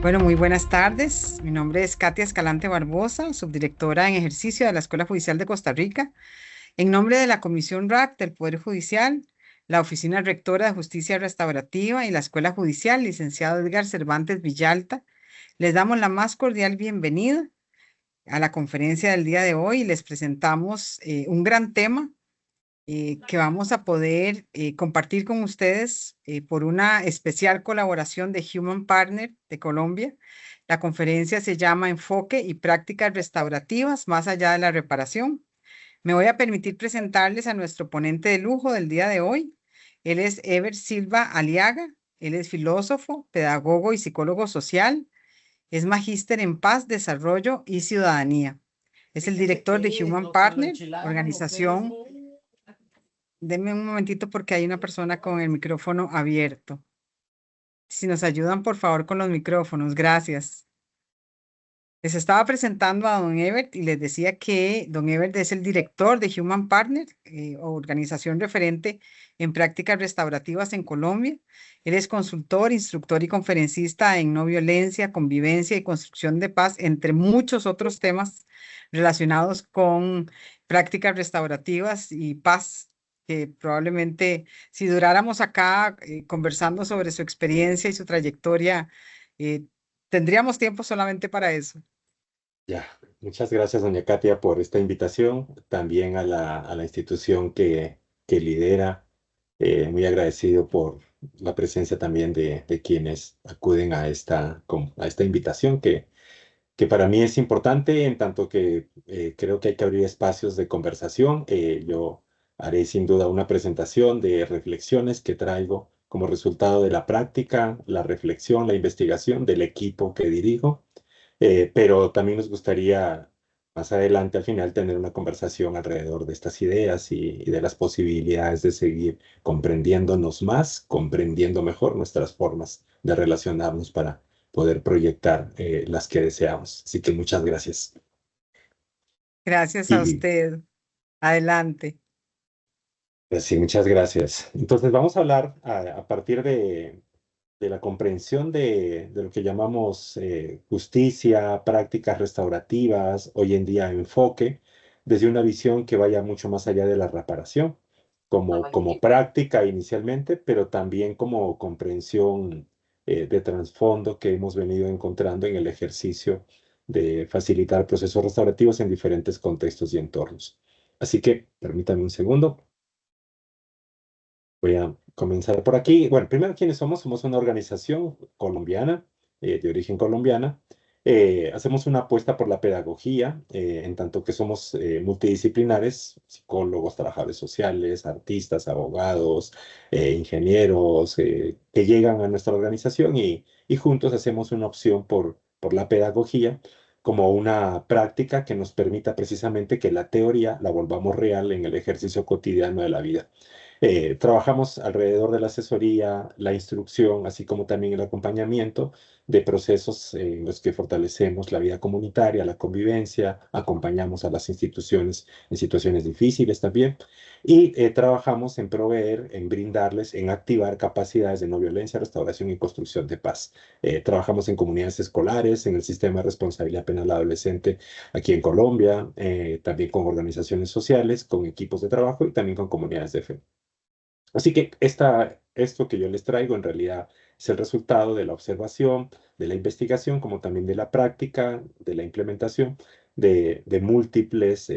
Bueno, muy buenas tardes. Mi nombre es Katia Escalante Barbosa, subdirectora en ejercicio de la Escuela Judicial de Costa Rica. En nombre de la Comisión RAC del Poder Judicial, la Oficina Rectora de Justicia Restaurativa y la Escuela Judicial, licenciado Edgar Cervantes Villalta, les damos la más cordial bienvenida a la conferencia del día de hoy y les presentamos un gran tema que vamos a poder compartir con ustedes por una especial colaboración de Human Partner de Colombia. La conferencia se llama Enfoque y prácticas restaurativas más allá de la reparación. Me voy a permitir presentarles a nuestro ponente de lujo del día de hoy. Él es Ever Silva Aliaga. Él es filósofo, pedagogo y psicólogo social. Es magíster en paz, desarrollo y ciudadanía. Es el director de Human Partner, organización. Denme un momentito porque hay una persona con el micrófono abierto. Si nos ayudan, por favor, con los micrófonos. Gracias. Les estaba presentando a don Ebert y les decía que don Ebert es el director de Human Partner, organización referente en prácticas restaurativas en Colombia. Él es consultor, instructor y conferencista en no violencia, convivencia y construcción de paz, entre muchos otros temas relacionados con prácticas restaurativas y paz, que probablemente si duráramos acá conversando sobre su experiencia y su trayectoria, eh, tendríamos tiempo solamente para eso. Ya, muchas gracias, doña Katia, por esta invitación, también a la institución que lidera. Muy agradecido por la presencia también de quienes acuden a esta invitación, que para mí es importante, en tanto que creo que hay que abrir espacios de conversación. Yo haré sin duda una presentación de reflexiones que traigo como resultado de la práctica, la reflexión, la investigación del equipo que dirijo. Pero también nos gustaría más adelante, al final, tener una conversación alrededor de estas ideas y de las posibilidades de seguir comprendiéndonos más, comprendiendo mejor nuestras formas de relacionarnos para poder proyectar las que deseamos. Así que muchas gracias. Gracias a Y usted. Adelante. pues sí, muchas gracias. Entonces vamos a hablar a partir de la comprensión de lo que llamamos justicia, prácticas restaurativas, hoy en día enfoque, desde una visión que vaya mucho más allá de la reparación, como práctica inicialmente, pero también como comprensión de trasfondo que hemos venido encontrando en el ejercicio de facilitar procesos restaurativos en diferentes contextos y entornos. Así que permítame un segundo. Voy a comenzar por aquí. Bueno, primero, ¿quiénes somos? Somos una organización colombiana, de origen colombiana. Hacemos una apuesta por la pedagogía, en tanto que somos multidisciplinares, psicólogos, trabajadores sociales, artistas, abogados, ingenieros, que llegan a nuestra organización y juntos hacemos una opción por la pedagogía como una práctica que nos permita precisamente que la teoría la volvamos real en el ejercicio cotidiano de la vida. Trabajamos alrededor de la asesoría, la instrucción, así como también el acompañamiento de procesos en los que fortalecemos la vida comunitaria, la convivencia, acompañamos a las instituciones en situaciones difíciles también y trabajamos en proveer, en brindarles, en activar capacidades de no violencia, restauración y construcción de paz. Trabajamos en comunidades escolares, en el sistema de responsabilidad penal adolescente aquí en Colombia, también con organizaciones sociales, con equipos de trabajo y también con comunidades de fe. Así que esto que yo les traigo en realidad es el resultado de la observación, de la investigación, como también de la práctica, de la implementación de múltiples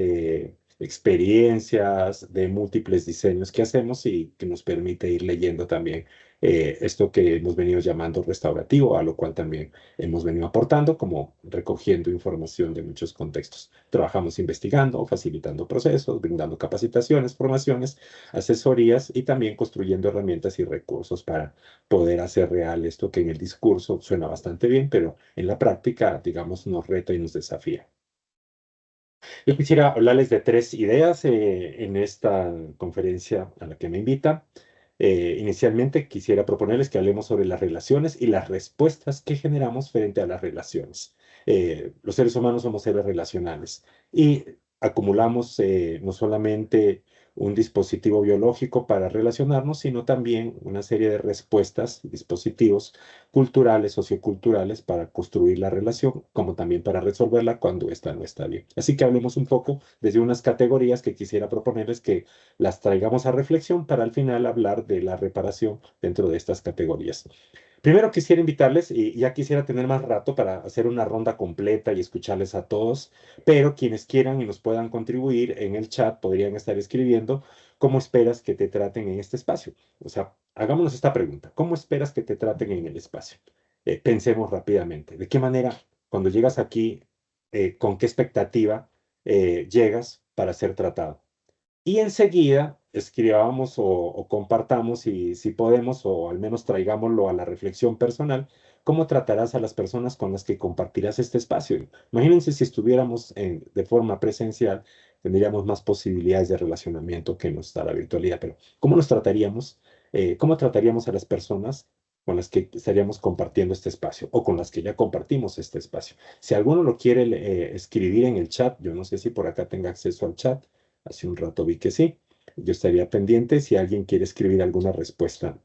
experiencias, de múltiples diseños que hacemos y que nos permite ir leyendo también esto que hemos venido llamando restaurativo, a lo cual también hemos venido aportando, como recogiendo información de muchos contextos. Trabajamos investigando, facilitando procesos, brindando capacitaciones, formaciones, asesorías y también construyendo herramientas y recursos para poder hacer real esto que en el discurso suena bastante bien, pero en la práctica, digamos, nos reta y nos desafía. Yo quisiera hablarles de tres ideas en esta conferencia a la que me invita. Inicialmente quisiera proponerles que hablemos sobre las relaciones y las respuestas que generamos frente a las relaciones. Los seres humanos somos seres relacionales y acumulamos no solamente un dispositivo biológico para relacionarnos, sino también una serie de respuestas, dispositivos culturales, socioculturales para construir la relación, como también para resolverla cuando esta no está bien. Así que hablemos un poco desde unas categorías que quisiera proponerles que las traigamos a reflexión para al final hablar de la reparación dentro de estas categorías. Primero quisiera invitarles, y ya quisiera tener más rato para hacer una ronda completa y escucharles a todos, pero quienes quieran y nos puedan contribuir en el chat podrían estar escribiendo cómo esperas que te traten en este espacio. O sea, hagámonos esta pregunta, ¿cómo esperas que te traten en el espacio? Pensemos rápidamente, ¿de qué manera cuando llegas aquí, con qué expectativa llegas para ser tratado? Y enseguida escribamos o compartamos, si podemos, o al menos traigámoslo a la reflexión personal, cómo tratarás a las personas con las que compartirás este espacio. Imagínense si estuviéramos de forma presencial, tendríamos más posibilidades de relacionamiento que nos da la virtualidad, pero ¿cómo nos trataríamos? ¿Cómo trataríamos a las personas con las que estaríamos compartiendo este espacio o con las que ya compartimos este espacio? Si alguno lo quiere escribir en el chat, yo no sé si por acá tenga acceso al chat. Hace un rato vi que sí. Yo estaría pendiente si alguien quiere escribir alguna respuesta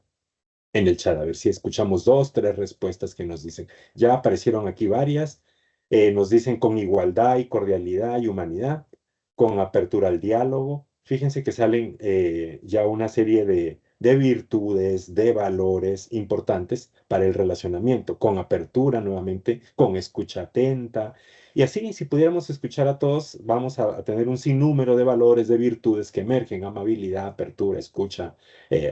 en el chat. A ver si escuchamos dos, tres respuestas que nos dicen. Ya aparecieron aquí varias. Nos dicen con igualdad y cordialidad y humanidad, con apertura al diálogo. Fíjense que salen ya una serie de virtudes, de valores importantes para el relacionamiento, con apertura nuevamente, con escucha atenta. Y así, si pudiéramos escuchar a todos, vamos a tener un sinnúmero de valores, de virtudes que emergen: amabilidad, apertura, escucha,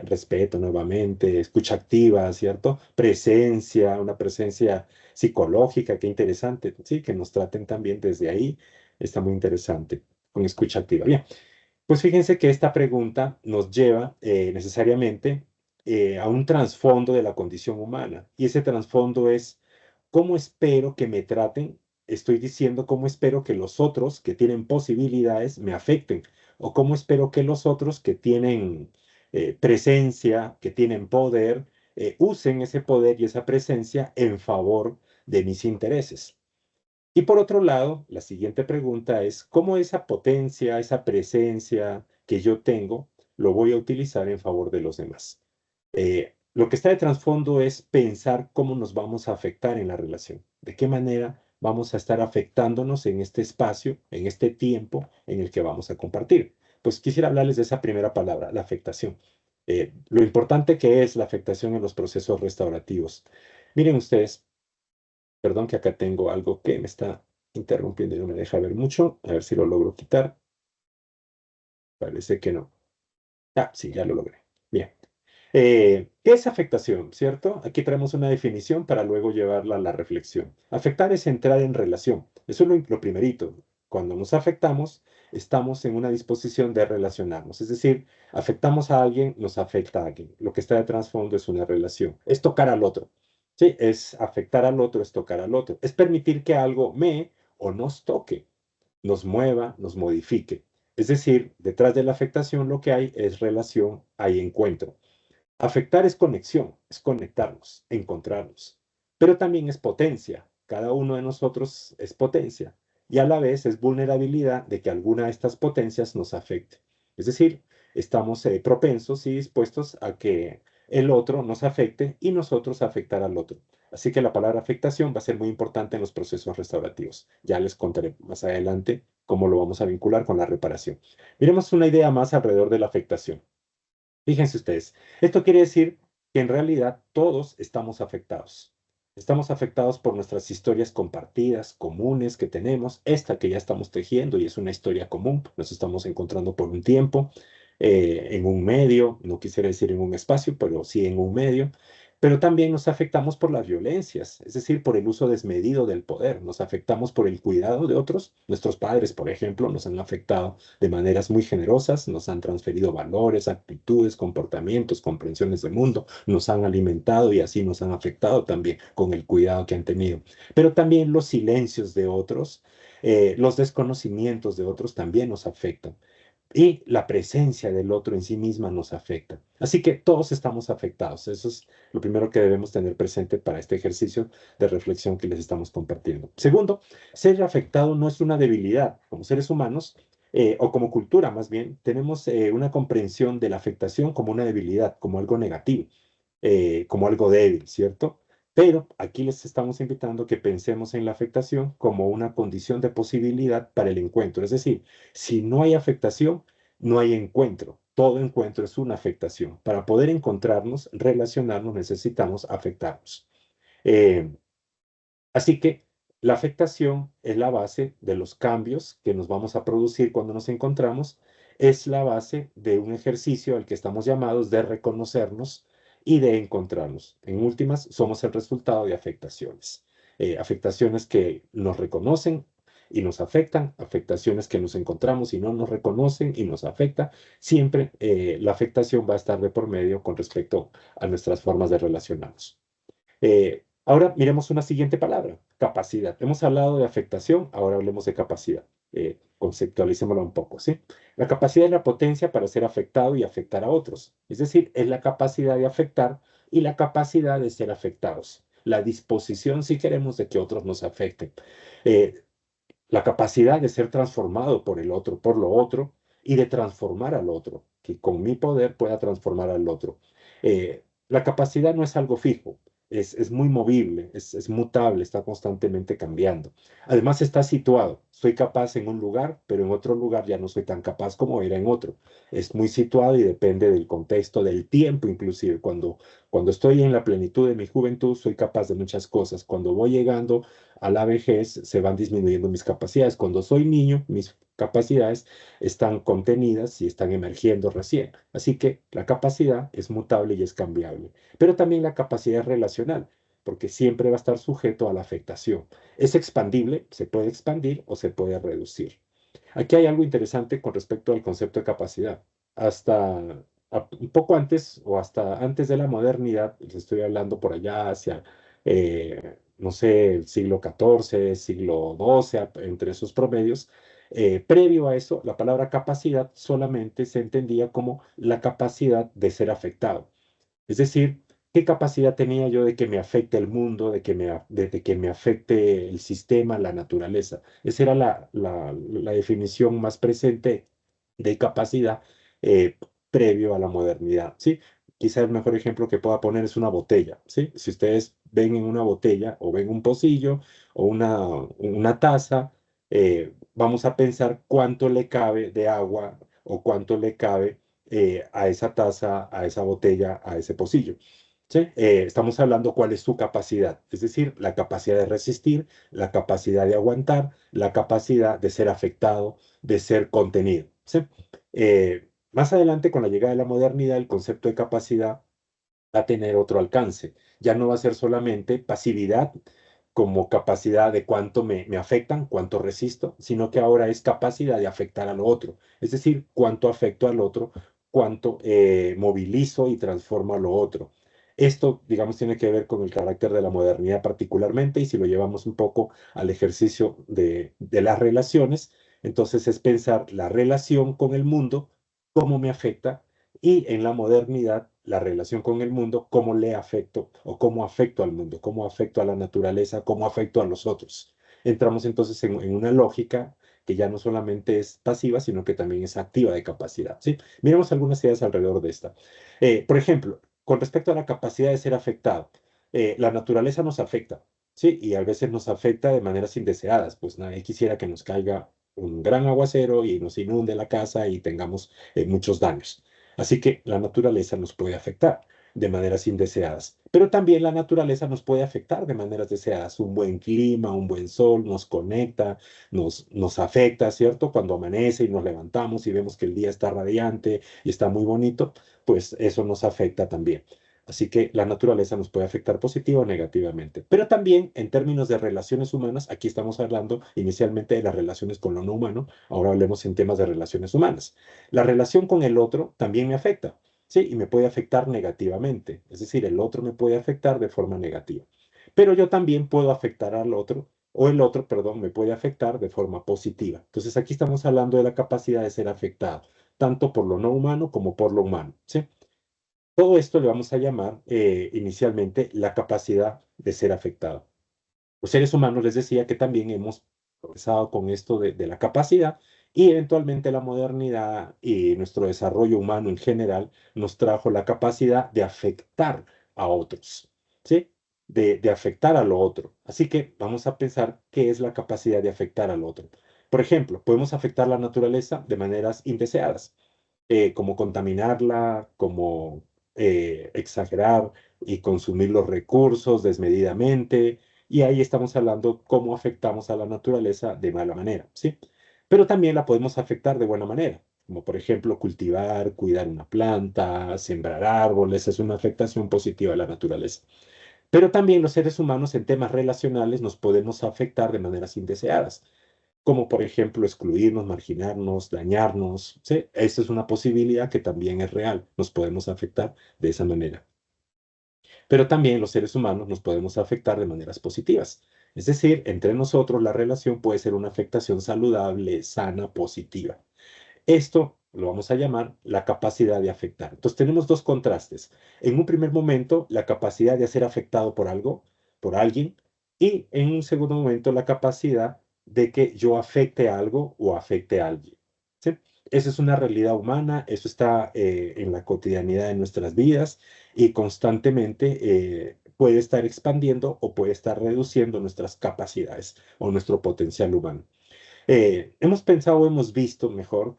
respeto nuevamente, escucha activa, ¿cierto? Presencia, una presencia psicológica, qué interesante, sí, que nos traten también desde ahí, está muy interesante, con escucha activa. Bien, pues fíjense que esta pregunta nos lleva necesariamente a un trasfondo de la condición humana, y ese trasfondo es: ¿cómo espero que me traten? Estoy diciendo cómo espero que los otros que tienen posibilidades me afecten, o cómo espero que los otros que tienen presencia, que tienen poder, usen ese poder y esa presencia en favor de mis intereses. Y por otro lado, la siguiente pregunta es: ¿cómo esa potencia, esa presencia que yo tengo, lo voy a utilizar en favor de los demás? Lo que está de trasfondo es pensar cómo nos vamos a afectar en la relación, de qué manera vamos a estar afectándonos en este espacio, en este tiempo en el que vamos a compartir. Pues quisiera hablarles de esa primera palabra, la afectación. Lo importante que es la afectación en los procesos restaurativos. Miren ustedes, perdón que acá tengo algo que me está interrumpiendo y no me deja ver mucho, a ver si lo logro quitar. Parece que no. Ah, sí, ya lo logré. Bien. ¿Qué es afectación? ¿Cierto? Aquí traemos una definición para luego llevarla a la reflexión. Afectar es entrar en relación. Eso es lo primerito. Cuando nos afectamos, estamos en una disposición de relacionarnos. Es decir, afectamos a alguien, nos afecta a alguien. Lo que está de trasfondo es una relación. Es tocar al otro. Sí, es afectar al otro, es tocar al otro. Es permitir que algo me o nos toque, nos mueva, nos modifique. Es decir, detrás de la afectación lo que hay es relación, hay encuentro. Afectar es conexión, es conectarnos, encontrarnos, pero también es potencia. Cada uno de nosotros es potencia y a la vez es vulnerabilidad de que alguna de estas potencias nos afecte. Es decir, estamos propensos y dispuestos a que el otro nos afecte y nosotros afectar al otro. Así que la palabra afectación va a ser muy importante en los procesos restaurativos. Ya les contaré más adelante cómo lo vamos a vincular con la reparación. Miremos una idea más alrededor de la afectación. Fíjense ustedes, esto quiere decir que en realidad todos estamos afectados. Estamos afectados por nuestras historias compartidas, comunes que tenemos, esta que ya estamos tejiendo y es una historia común, nos estamos encontrando por un tiempo, en un medio, no quisiera decir en un espacio, pero sí en un medio, pero también nos afectamos por las violencias, es decir, por el uso desmedido del poder, nos afectamos por el cuidado de otros, nuestros padres, por ejemplo, nos han afectado de maneras muy generosas, nos han transferido valores, actitudes, comportamientos, comprensiones del mundo, nos han alimentado y así nos han afectado también con el cuidado que han tenido. Pero también los silencios de otros, los desconocimientos de otros también nos afectan. Y la presencia del otro en sí misma nos afecta. Así que todos estamos afectados. Eso es lo primero que debemos tener presente para este ejercicio de reflexión que les estamos compartiendo. Segundo, ser afectado no es una debilidad. Como seres humanos, o como cultura más bien, tenemos una comprensión de la afectación como una debilidad, como algo negativo, como algo débil, ¿cierto? Pero aquí les estamos invitando que pensemos en la afectación como una condición de posibilidad para el encuentro. Es decir, si no hay afectación, no hay encuentro. Todo encuentro es una afectación. Para poder encontrarnos, relacionarnos, necesitamos afectarnos. Eh, Así que la afectación es la base de los cambios que nos vamos a producir cuando nos encontramos, es la base de un ejercicio al que estamos llamados de reconocernos y de encontrarnos. En últimas, somos el resultado de afectaciones. Afectaciones que nos reconocen y nos afectan, afectaciones que nos encontramos y no nos reconocen y nos afecta. Siempre la afectación va a estar de por medio con respecto a nuestras formas de relacionarnos. Ahora miremos una siguiente palabra, capacidad. Hemos hablado de afectación, ahora hablemos de capacidad. Conceptualicémoslo un poco, ¿sí? La capacidad es la potencia para ser afectado y afectar a otros. Es decir, es la capacidad de afectar y la capacidad de ser afectados. La disposición, si queremos, de que otros nos afecten. Eh, la capacidad de ser transformado por el otro, por lo otro, y de transformar al otro, que con mi poder pueda transformar al otro. La capacidad no es algo fijo, es muy movible, es mutable, está constantemente cambiando. Además está situado. Soy capaz en un lugar, pero en otro lugar ya no soy tan capaz como era en otro. Es muy situado y depende del contexto, del tiempo inclusive. Cuando estoy en la plenitud de mi juventud, soy capaz de muchas cosas. Cuando voy llegando a la vejez, se van disminuyendo mis capacidades. Cuando soy niño, mis capacidades están contenidas y están emergiendo recién. Así que la capacidad es mutable y es cambiable. Pero también la capacidad es relacional, porque siempre va a estar sujeto a la afectación. Es expandible, se puede expandir o se puede reducir. Aquí hay algo interesante con respecto al concepto de capacidad. Hasta un poco antes o hasta antes de la modernidad, les estoy hablando por allá hacia, no sé, el siglo XIV, siglo XII, entre esos promedios. Previo a eso, la palabra capacidad solamente se entendía como la capacidad de ser afectado. Es decir, ¿qué capacidad tenía yo de que me afecte el mundo, de que me afecte el sistema, la naturaleza? Esa era la definición más presente de capacidad eh, previo a la modernidad, ¿sí? Quizá el mejor ejemplo que pueda poner es una botella, ¿sí? Si ustedes ven en una botella o ven un pocillo o una taza, vamos a pensar cuánto le cabe de agua o cuánto le cabe a esa taza, a esa botella, a ese pocillo. ¿Sí? Estamos hablando cuál es su capacidad, es decir, la capacidad de resistir, la capacidad de aguantar, la capacidad de ser afectado, de ser contenido. ¿Sí? Más adelante, con la llegada de la modernidad, el concepto de capacidad va a tener otro alcance. Ya no va a ser solamente pasividad como capacidad de cuánto me afectan, cuánto resisto, sino que ahora es capacidad de afectar al otro. Es decir, cuánto afecto al otro, cuánto movilizo y transformo a lo otro. Esto, digamos, tiene que ver con el carácter de la modernidad particularmente, y si lo llevamos un poco al ejercicio de las relaciones, entonces es pensar la relación con el mundo, cómo me afecta, y en la modernidad, la relación con el mundo, cómo le afecto o cómo afecto al mundo, cómo afecto a la naturaleza, cómo afecto a los otros. Entramos entonces en una lógica que ya no solamente es pasiva, sino que también es activa de capacidad, ¿sí? Miremos algunas ideas alrededor de esta. Por ejemplo, con respecto a la capacidad de ser afectado, la naturaleza nos afecta, ¿sí? Y a veces nos afecta de maneras indeseadas, pues nadie quisiera que nos caiga un gran aguacero y nos inunde la casa y tengamos muchos daños. Así que la naturaleza nos puede afectar de maneras indeseadas, pero también la naturaleza nos puede afectar de maneras deseadas. Un buen clima, un buen sol nos conecta, nos afecta, ¿cierto? Cuando amanece y nos levantamos y vemos que el día está radiante y está muy bonito, pues eso nos afecta también. Así que la naturaleza nos puede afectar positiva o negativamente. Pero también en términos de relaciones humanas, aquí estamos hablando inicialmente de las relaciones con lo no humano, ahora hablemos en temas de relaciones humanas. La relación con el otro también me afecta, ¿sí? Y me puede afectar negativamente. Es decir, el otro me puede afectar de forma negativa. Pero yo también puedo afectar al otro, o el otro, perdón, me puede afectar de forma positiva. Entonces aquí estamos hablando de la capacidad de ser afectado, tanto por lo no humano como por lo humano, ¿sí? Todo esto le vamos a llamar inicialmente la capacidad de ser afectado. Los seres humanos les decía que también hemos progresado con esto de la capacidad Y eventualmente la modernidad y nuestro desarrollo humano en general nos trajo la capacidad de afectar a otros, ¿sí? De afectar a lo otro. Así que vamos a pensar qué es la capacidad de afectar al otro. Por ejemplo, podemos afectar la naturaleza de maneras indeseadas, como contaminarla, como exagerar y consumir los recursos desmedidamente. Y ahí estamos hablando cómo afectamos a la naturaleza de mala manera, ¿sí? Pero también la podemos afectar de buena manera, como por ejemplo cultivar, cuidar una planta, sembrar árboles, es una afectación positiva a la naturaleza. Pero también los seres humanos en temas relacionales nos podemos afectar de maneras indeseadas, como por ejemplo excluirnos, marginarnos, dañarnos, ¿sí? Esa es una posibilidad que también es real, nos podemos afectar de esa manera. Pero también los seres humanos nos podemos afectar de maneras positivas. Es decir, entre nosotros la relación puede ser una afectación saludable, sana, positiva. Esto lo vamos a llamar la capacidad de afectar. Entonces tenemos dos contrastes. En un primer momento, la capacidad de ser afectado por algo, por alguien, y en un segundo momento, la capacidad de que yo afecte a algo o afecte a alguien. ¿Sí? Eso es una realidad humana, eso está en la cotidianidad de nuestras vidas y constantemente puede estar expandiendo o puede estar reduciendo nuestras capacidades o nuestro potencial humano. Hemos pensado, hemos visto mejor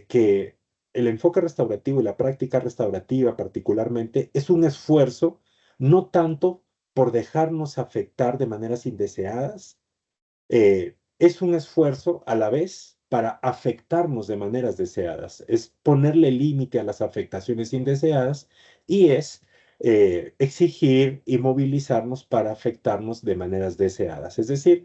que el enfoque restaurativo y la práctica restaurativa particularmente es un esfuerzo no tanto por dejarnos afectar de maneras indeseadas, es un esfuerzo a la vez para afectarnos de maneras deseadas, es ponerle límite a las afectaciones indeseadas y es exigir y movilizarnos para afectarnos de maneras deseadas, es decir,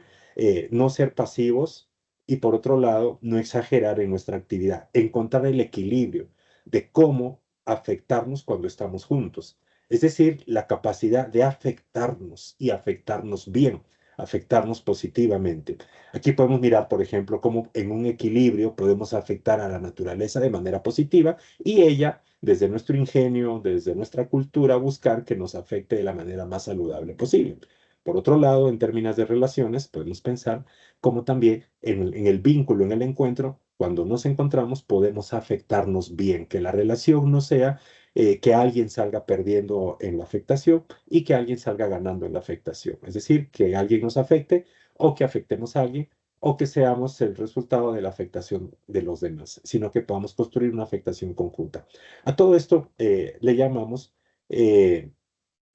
no ser pasivos y por otro lado, no exagerar en nuestra actividad, encontrar el equilibrio de cómo afectarnos cuando estamos juntos, es decir, la capacidad de afectarnos y afectarnos bien, afectarnos positivamente. Aquí podemos mirar, por ejemplo, cómo en un equilibrio podemos afectar a la naturaleza de manera positiva y ella, desde nuestro ingenio, desde nuestra cultura, buscar que nos afecte de la manera más saludable posible. Por otro lado, en términos de relaciones, podemos pensar cómo también en el vínculo, en el encuentro, cuando nos encontramos, podemos afectarnos bien, que la relación no sea que alguien salga perdiendo en la afectación y que alguien salga ganando en la afectación. Es decir, que alguien nos afecte o que afectemos a alguien o que seamos el resultado de la afectación de los demás, sino que podamos construir una afectación conjunta. A todo esto le llamamos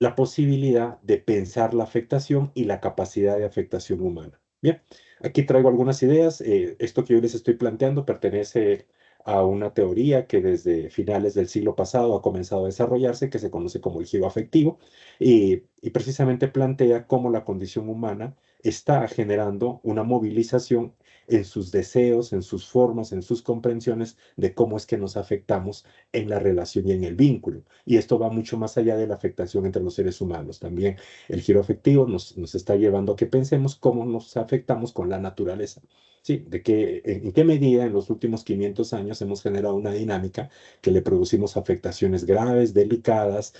la posibilidad de pensar la afectación y la capacidad de afectación humana. Bien, aquí traigo algunas ideas. Esto que yo les estoy planteando pertenece a una teoría que desde finales del siglo pasado ha comenzado a desarrollarse, que se conoce como el giro afectivo, y precisamente plantea cómo la condición humana está generando una movilización en sus deseos, en sus formas, en sus comprensiones de cómo es que nos afectamos en la relación y en el vínculo. Y esto va mucho más allá de la afectación entre los seres humanos. También el giro afectivo nos está llevando a que pensemos cómo nos afectamos con la naturaleza. Sí, en qué medida en los últimos 500 años hemos generado una dinámica que le producimos afectaciones graves, delicadas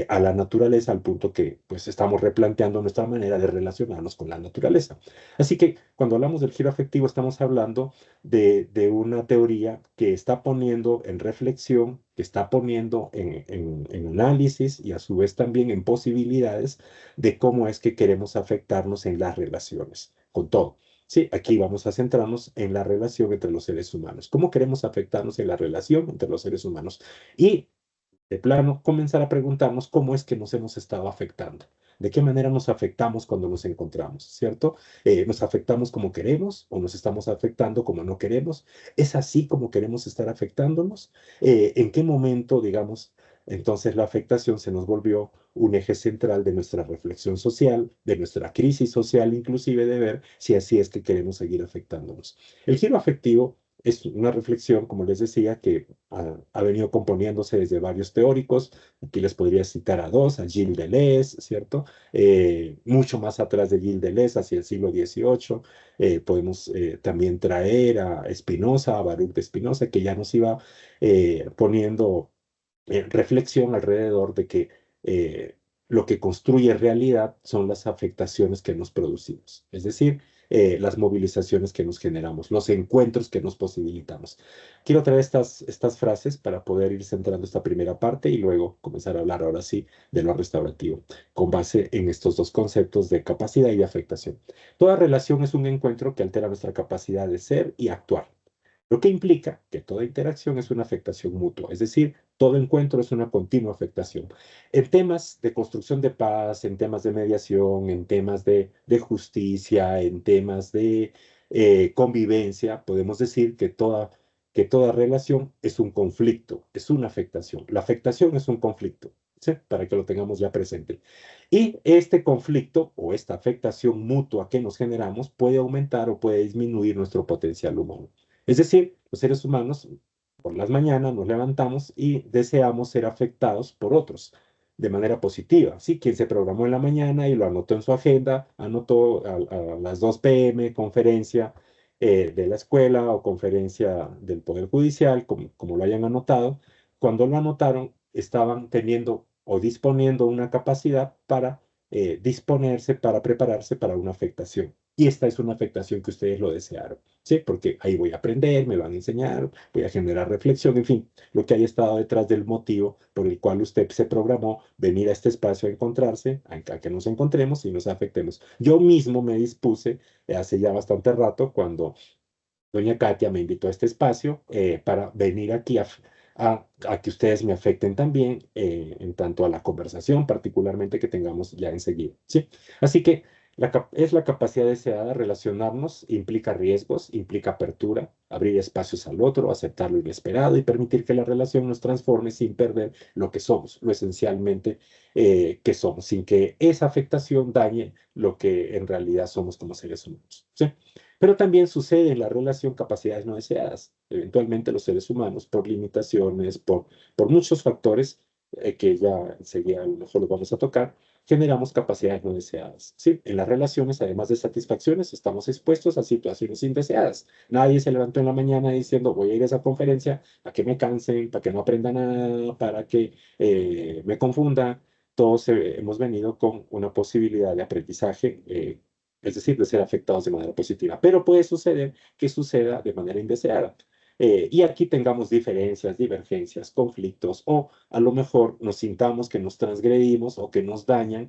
a la naturaleza, al punto que pues estamos replanteando nuestra manera de relacionarnos con la naturaleza. Así que cuando hablamos del giro afectivo estamos hablando de una teoría que está poniendo en reflexión, que está poniendo en análisis y a su vez también en posibilidades de cómo es que queremos afectarnos en las relaciones, con todo. Sí, aquí vamos a centrarnos en la relación entre los seres humanos. ¿Cómo queremos afectarnos en la relación entre los seres humanos? Y de plano, comenzar a preguntarnos cómo es que nos hemos estado afectando, de qué manera nos afectamos cuando nos encontramos, ¿cierto? ¿Nos afectamos como queremos o nos estamos afectando como no queremos? ¿Es así como queremos estar afectándonos? ¿En qué momento, digamos, entonces la afectación se nos volvió un eje central de nuestra reflexión social, de nuestra crisis social, inclusive de ver si así es que queremos seguir afectándonos? El giro afectivo es una reflexión, como les decía, que ha venido componiéndose desde varios teóricos. Aquí les podría citar a dos, a Gilles Deleuze, ¿cierto? Mucho más atrás de Gilles Deleuze, hacia el siglo XVIII, podemos también traer a Spinoza, a Baruch de Spinoza, que ya nos iba poniendo reflexión alrededor de que lo que construye realidad son las afectaciones que nos producimos, es decir, las movilizaciones que nos generamos, los encuentros que nos posibilitamos. Quiero traer estas frases para poder ir centrando esta primera parte y luego comenzar a hablar ahora sí de lo restaurativo, con base en estos dos conceptos de capacidad y de afectación. Toda relación es un encuentro que altera nuestra capacidad de ser y actuar, lo que implica que toda interacción es una afectación mutua, es decir, todo encuentro es una continua afectación. En temas de construcción de paz, en temas de mediación, en temas de justicia, en temas de convivencia, podemos decir que toda relación es un conflicto, es una afectación. La afectación es un conflicto, ¿sí? Para que lo tengamos ya presente. Y este conflicto o esta afectación mutua que nos generamos puede aumentar o puede disminuir nuestro potencial humano. Es decir, los seres humanos por las mañanas nos levantamos y deseamos ser afectados por otros de manera positiva. ¿Sí? Quien se programó en la mañana y lo anotó en su agenda, anotó a las 2 p.m. conferencia de la escuela o conferencia del Poder Judicial, como lo hayan anotado. Cuando lo anotaron, estaban teniendo o disponiendo una capacidad para disponerse, para prepararse para una afectación. Y esta es una afectación que ustedes lo desearon. ¿Sí? Porque ahí voy a aprender, me van a enseñar, voy a generar reflexión, en fin, lo que haya estado detrás del motivo por el cual usted se programó venir a este espacio a encontrarse, a que nos encontremos y nos afectemos. Yo mismo me dispuse hace ya bastante rato cuando doña Katia me invitó a este espacio para venir aquí a que ustedes me afecten también en tanto a la conversación particularmente que tengamos ya enseguida, ¿sí? Así que es la capacidad deseada, relacionarnos, implica riesgos, implica apertura, abrir espacios al otro, aceptar lo inesperado y permitir que la relación nos transforme sin perder lo que somos, lo esencialmente que somos, sin que esa afectación dañe lo que en realidad somos como seres humanos, ¿sí? Pero también sucede en la relación capacidades no deseadas. Eventualmente los seres humanos, por limitaciones, por muchos factores que ya enseguida a lo mejor los vamos a tocar, generamos capacidades no deseadas. ¿Sí? En las relaciones, además de satisfacciones, estamos expuestos a situaciones indeseadas. Nadie se levantó en la mañana diciendo voy a ir a esa conferencia para que me cansen, para que no aprenda nada, para que me confunda. Todos hemos venido con una posibilidad de aprendizaje es decir, de ser afectados de manera positiva. Pero puede suceder que suceda de manera indeseada. Y aquí tengamos diferencias, divergencias, conflictos, o a lo mejor nos sintamos que nos transgredimos o que nos dañan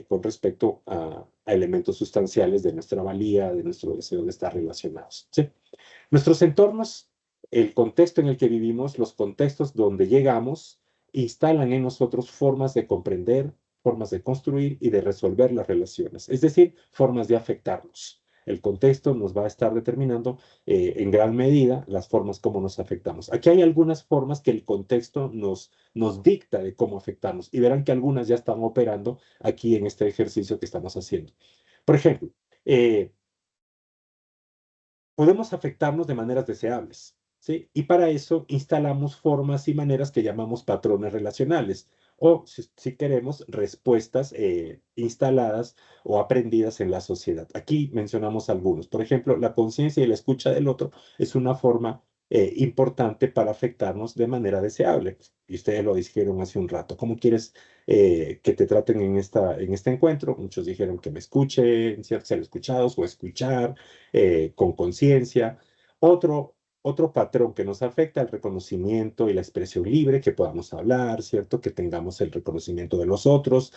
con respecto a elementos sustanciales de nuestra valía, de nuestro deseo de estar relacionados. ¿Sí? Nuestros entornos, el contexto en el que vivimos, los contextos donde llegamos, instalan en nosotros formas de comprender, formas de construir y de resolver las relaciones, es decir, formas de afectarnos. El contexto nos va a estar determinando en gran medida las formas como nos afectamos. Aquí hay algunas formas que el contexto nos dicta de cómo afectarnos y verán que algunas ya están operando aquí en este ejercicio que estamos haciendo. Por ejemplo, eh, podemos afectarnos de maneras deseables, ¿sí? Y para eso instalamos formas y maneras que llamamos patrones relacionales o, si queremos, respuestas instaladas o aprendidas en la sociedad. Aquí mencionamos algunos. Por ejemplo, la conciencia y la escucha del otro es una forma importante para afectarnos de manera deseable. Y ustedes lo dijeron hace un rato. ¿Cómo quieres que te traten en este encuentro? Muchos dijeron que me escuchen, ser escuchados o escuchar con conciencia. Otro patrón que nos afecta, el reconocimiento y la expresión libre, que podamos hablar, ¿cierto? Que tengamos el reconocimiento de los otros,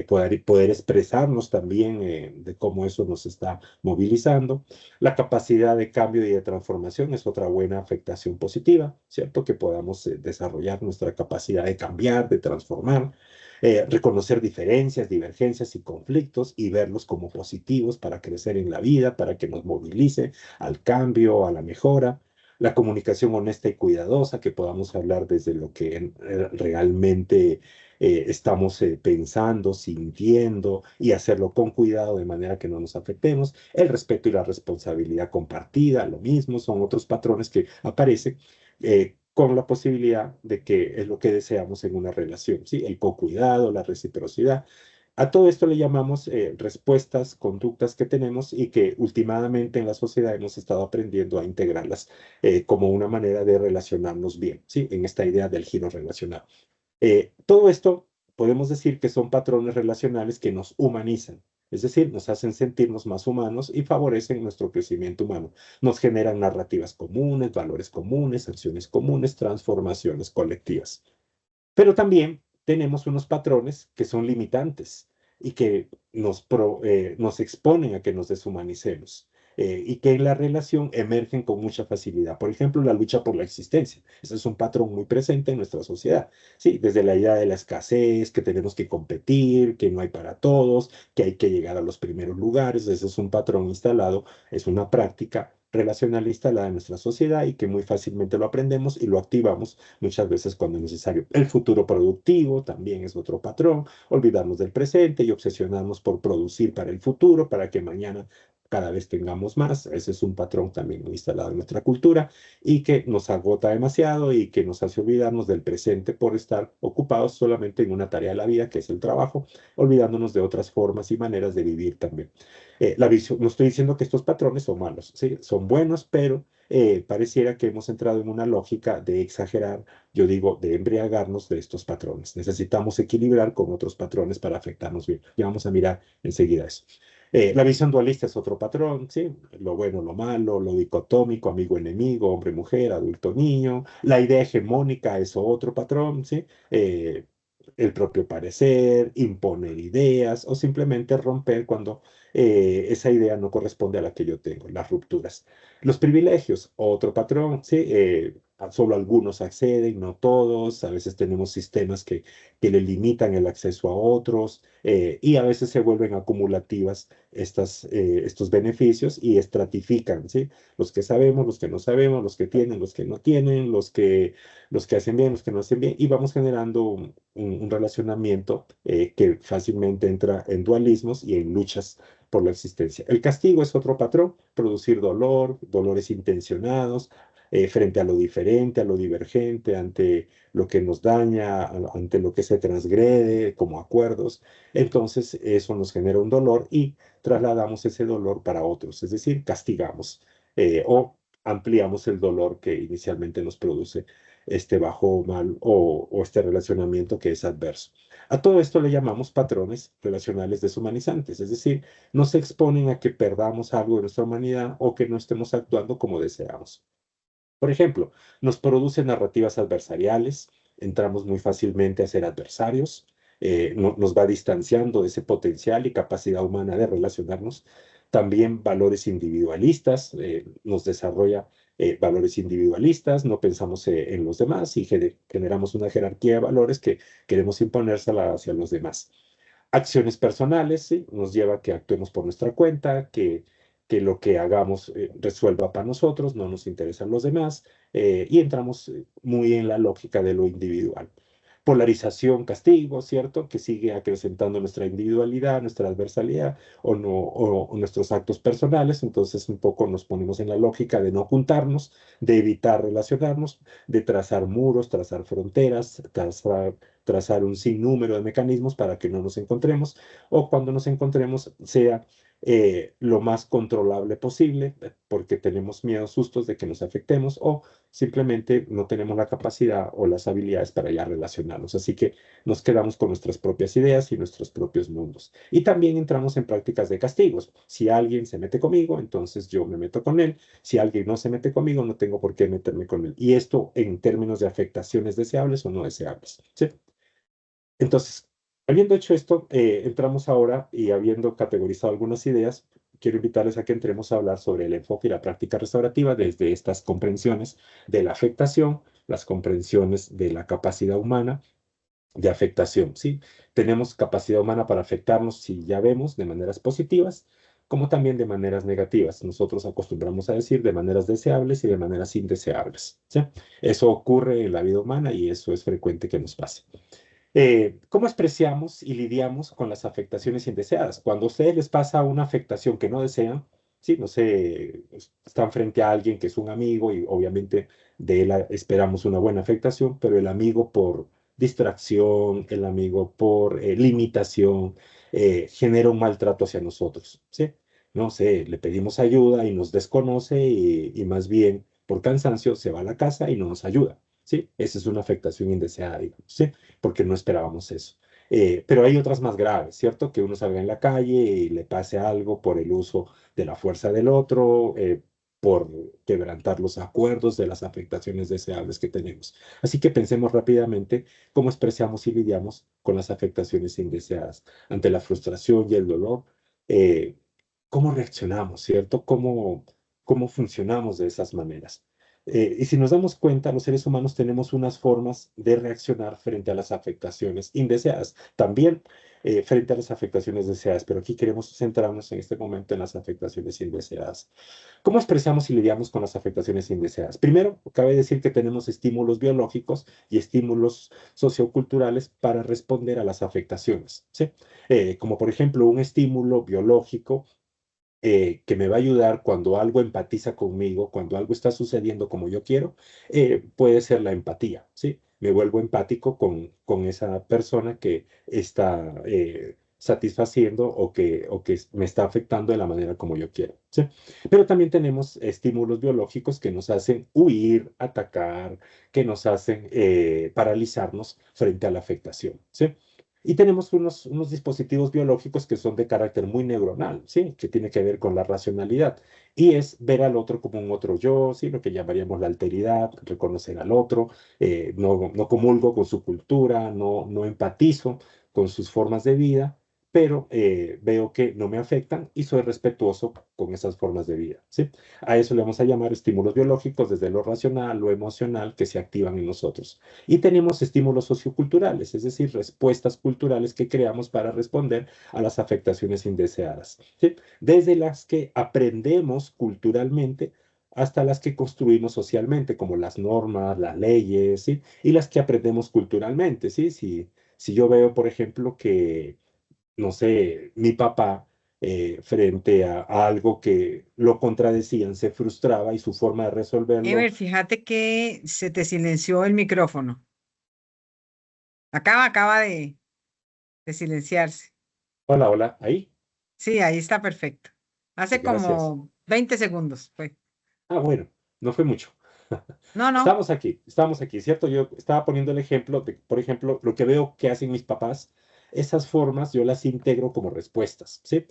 poder expresarnos también de cómo eso nos está movilizando. La capacidad de cambio y de transformación es otra buena afectación positiva, ¿cierto? Que podamos desarrollar nuestra capacidad de cambiar, de transformar. Reconocer diferencias, divergencias y conflictos y verlos como positivos para crecer en la vida, para que nos movilice al cambio, a la mejora. La comunicación honesta y cuidadosa, que podamos hablar desde lo que realmente estamos pensando, sintiendo y hacerlo con cuidado de manera que no nos afectemos. El respeto y la responsabilidad compartida, lo mismo, son otros patrones que aparecen con la posibilidad de que es lo que deseamos en una relación, ¿sí? El co-cuidado, la reciprocidad. A todo esto le llamamos respuestas, conductas que tenemos y que últimamente en la sociedad hemos estado aprendiendo a integrarlas como una manera de relacionarnos bien, ¿sí? En esta idea del giro relacional. Todo esto podemos decir que son patrones relacionales que nos humanizan. Es decir, nos hacen sentirnos más humanos y favorecen nuestro crecimiento humano. Nos generan narrativas comunes, valores comunes, acciones comunes, transformaciones colectivas. Pero también tenemos unos patrones que son limitantes y que nos exponen a que nos deshumanicemos y que en la relación emergen con mucha facilidad. Por ejemplo, la lucha por la existencia. Ese es un patrón muy presente en nuestra sociedad. Sí, desde la idea de la escasez, que tenemos que competir, que no hay para todos, que hay que llegar a los primeros lugares. Ese es un patrón instalado, es una práctica relacional instalada en nuestra sociedad y que muy fácilmente lo aprendemos y lo activamos muchas veces cuando es necesario. El futuro productivo también es otro patrón, olvidarnos del presente y obsesionarnos por producir para el futuro, para que mañana cada vez tengamos más. Ese es un patrón también muy instalado en nuestra cultura y que nos agota demasiado y que nos hace olvidarnos del presente por estar ocupados solamente en una tarea de la vida, que es el trabajo, olvidándonos de otras formas y maneras de vivir también. La visión, no estoy diciendo que estos patrones son malos, ¿sí? Son buenos, pero pareciera que hemos entrado en una lógica de exagerar, yo digo, de embriagarnos de estos patrones. Necesitamos equilibrar con otros patrones para afectarnos bien. Ya vamos a mirar enseguida eso. La visión dualista es otro patrón, ¿sí? Lo bueno, lo malo, lo dicotómico, amigo-enemigo, hombre-mujer, adulto-niño. La idea hegemónica es otro patrón, ¿sí? El propio parecer, imponer ideas o simplemente romper cuando esa idea no corresponde a la que yo tengo, las rupturas. Los privilegios, otro patrón, ¿sí? Solo algunos acceden, no todos, a veces tenemos sistemas que le limitan el acceso a otros y a veces se vuelven acumulativas estos beneficios y estratifican, ¿sí? Los que sabemos, los que no sabemos, los que tienen, los que no tienen, los que hacen bien, los que no hacen bien, y vamos generando un relacionamiento que fácilmente entra en dualismos y en luchas por la existencia. El castigo es otro patrón, producir dolor, dolores intencionados, frente a lo diferente, a lo divergente, ante lo que nos daña, ante lo que se transgrede como acuerdos. Entonces, eso nos genera un dolor y trasladamos ese dolor para otros, es decir, castigamos o ampliamos el dolor que inicialmente nos produce este bajo mal o este relacionamiento que es adverso. A todo esto le llamamos patrones relacionales deshumanizantes, es decir, nos exponen a que perdamos algo de nuestra humanidad o que no estemos actuando como deseamos. Por ejemplo, nos produce narrativas adversariales, entramos muy fácilmente a ser adversarios, nos va distanciando de ese potencial y capacidad humana de relacionarnos. También valores individualistas, nos desarrolla valores individualistas, no pensamos en los demás y generamos una jerarquía de valores que queremos imponérsela hacia los demás. Acciones personales, ¿sí? Nos lleva a que actuemos por nuestra cuenta, que lo que hagamos resuelva para nosotros, no nos interesan los demás, y entramos muy en la lógica de lo individual. Polarización, castigo, ¿cierto? Que sigue acrecentando nuestra individualidad, nuestra adversalidad o, no, o nuestros actos personales. Entonces, un poco nos ponemos en la lógica de no juntarnos, de evitar relacionarnos, de trazar muros, trazar fronteras, trazar un sinnúmero de mecanismos para que no nos encontremos o cuando nos encontremos sea lo más controlable posible porque tenemos miedo, sustos de que nos afectemos o simplemente no tenemos la capacidad o las habilidades para ya relacionarnos. Así que nos quedamos con nuestras propias ideas y nuestros propios mundos. Y también entramos en prácticas de castigos. Si alguien se mete conmigo, entonces yo me meto con él. Si alguien no se mete conmigo, no tengo por qué meterme con él. Y esto en términos de afectaciones deseables o no deseables. ¿Sí? Entonces, habiendo hecho esto, entramos ahora y habiendo categorizado algunas ideas, quiero invitarles a que entremos a hablar sobre el enfoque y la práctica restaurativa desde estas comprensiones de la afectación, las comprensiones de la capacidad humana de afectación, ¿sí? Tenemos capacidad humana para afectarnos, si ya vemos, de maneras positivas, como también de maneras negativas. Nosotros acostumbramos a decir de maneras deseables y de maneras indeseables, ¿sí? Eso ocurre en la vida humana y eso es frecuente que nos pase. ¿Cómo expresamos y lidiamos con las afectaciones indeseadas? Cuando a ustedes les pasa una afectación que no desean, sí, no sé, están frente a alguien que es un amigo y obviamente de él esperamos una buena afectación, pero el amigo por distracción, el amigo por limitación, genera un maltrato hacia nosotros, ¿sí? No sé, le pedimos ayuda y nos desconoce y más bien por cansancio se va a la casa y no nos ayuda, ¿sí? Esa es una afectación indeseada, digamos, ¿sí? Porque no esperábamos eso. Pero hay otras más graves, ¿cierto? Que uno salga en la calle y le pase algo por el uso de la fuerza del otro, por quebrantar los acuerdos de las afectaciones deseables que tenemos. Así que pensemos rápidamente cómo expresamos y lidiamos con las afectaciones indeseadas. Ante la frustración y el dolor, eh, ¿cómo reaccionamos, ¿cierto? ¿Cómo funcionamos de esas maneras? Y si nos damos cuenta, los seres humanos tenemos unas formas de reaccionar frente a las afectaciones indeseadas, también frente a las afectaciones deseadas, pero aquí queremos centrarnos en este momento en las afectaciones indeseadas. ¿Cómo expresamos y lidiamos con las afectaciones indeseadas? Primero, cabe decir que tenemos estímulos biológicos y estímulos socioculturales para responder a las afectaciones, ¿sí? Como por ejemplo un estímulo biológico que me va a ayudar cuando algo empatiza conmigo, cuando algo está sucediendo como yo quiero, puede ser la empatía, ¿sí? Me vuelvo empático con esa persona que está satisfaciendo o que me está afectando de la manera como yo quiero, ¿sí? Pero también tenemos estímulos biológicos que nos hacen huir, atacar, que nos hacen paralizarnos frente a la afectación, ¿sí? Y tenemos unos dispositivos biológicos que son de carácter muy neuronal, ¿sí? Que tiene que ver con la racionalidad. Y es ver al otro como un otro yo, ¿sí? Lo que llamaríamos la alteridad, reconocer al otro, no comulgo con su cultura, no empatizo con sus formas de vida, pero veo que no me afectan y soy respetuoso con esas formas de vida, ¿sí? A eso le vamos a llamar estímulos biológicos desde lo racional, lo emocional, que se activan en nosotros. Y tenemos estímulos socioculturales, es decir, respuestas culturales que creamos para responder a las afectaciones indeseadas, ¿sí? Desde las que aprendemos culturalmente hasta las que construimos socialmente, como las normas, las leyes, ¿sí? Y las que aprendemos culturalmente, ¿sí? Si yo veo, por ejemplo, que, no sé, mi papá frente a algo que lo contradecían, se frustraba y su forma de resolverlo. Ever, fíjate que se te silenció el micrófono. Acaba de silenciarse. Hola, hola, ahí. Sí, ahí está perfecto. Hace Gracias. como 20 segundos fue. Ah, bueno, no fue mucho. No, no. Estamos aquí, ¿cierto? Yo estaba poniendo el ejemplo de, por ejemplo, lo que veo que hacen mis papás, esas formas yo las integro como respuestas, ¿sí?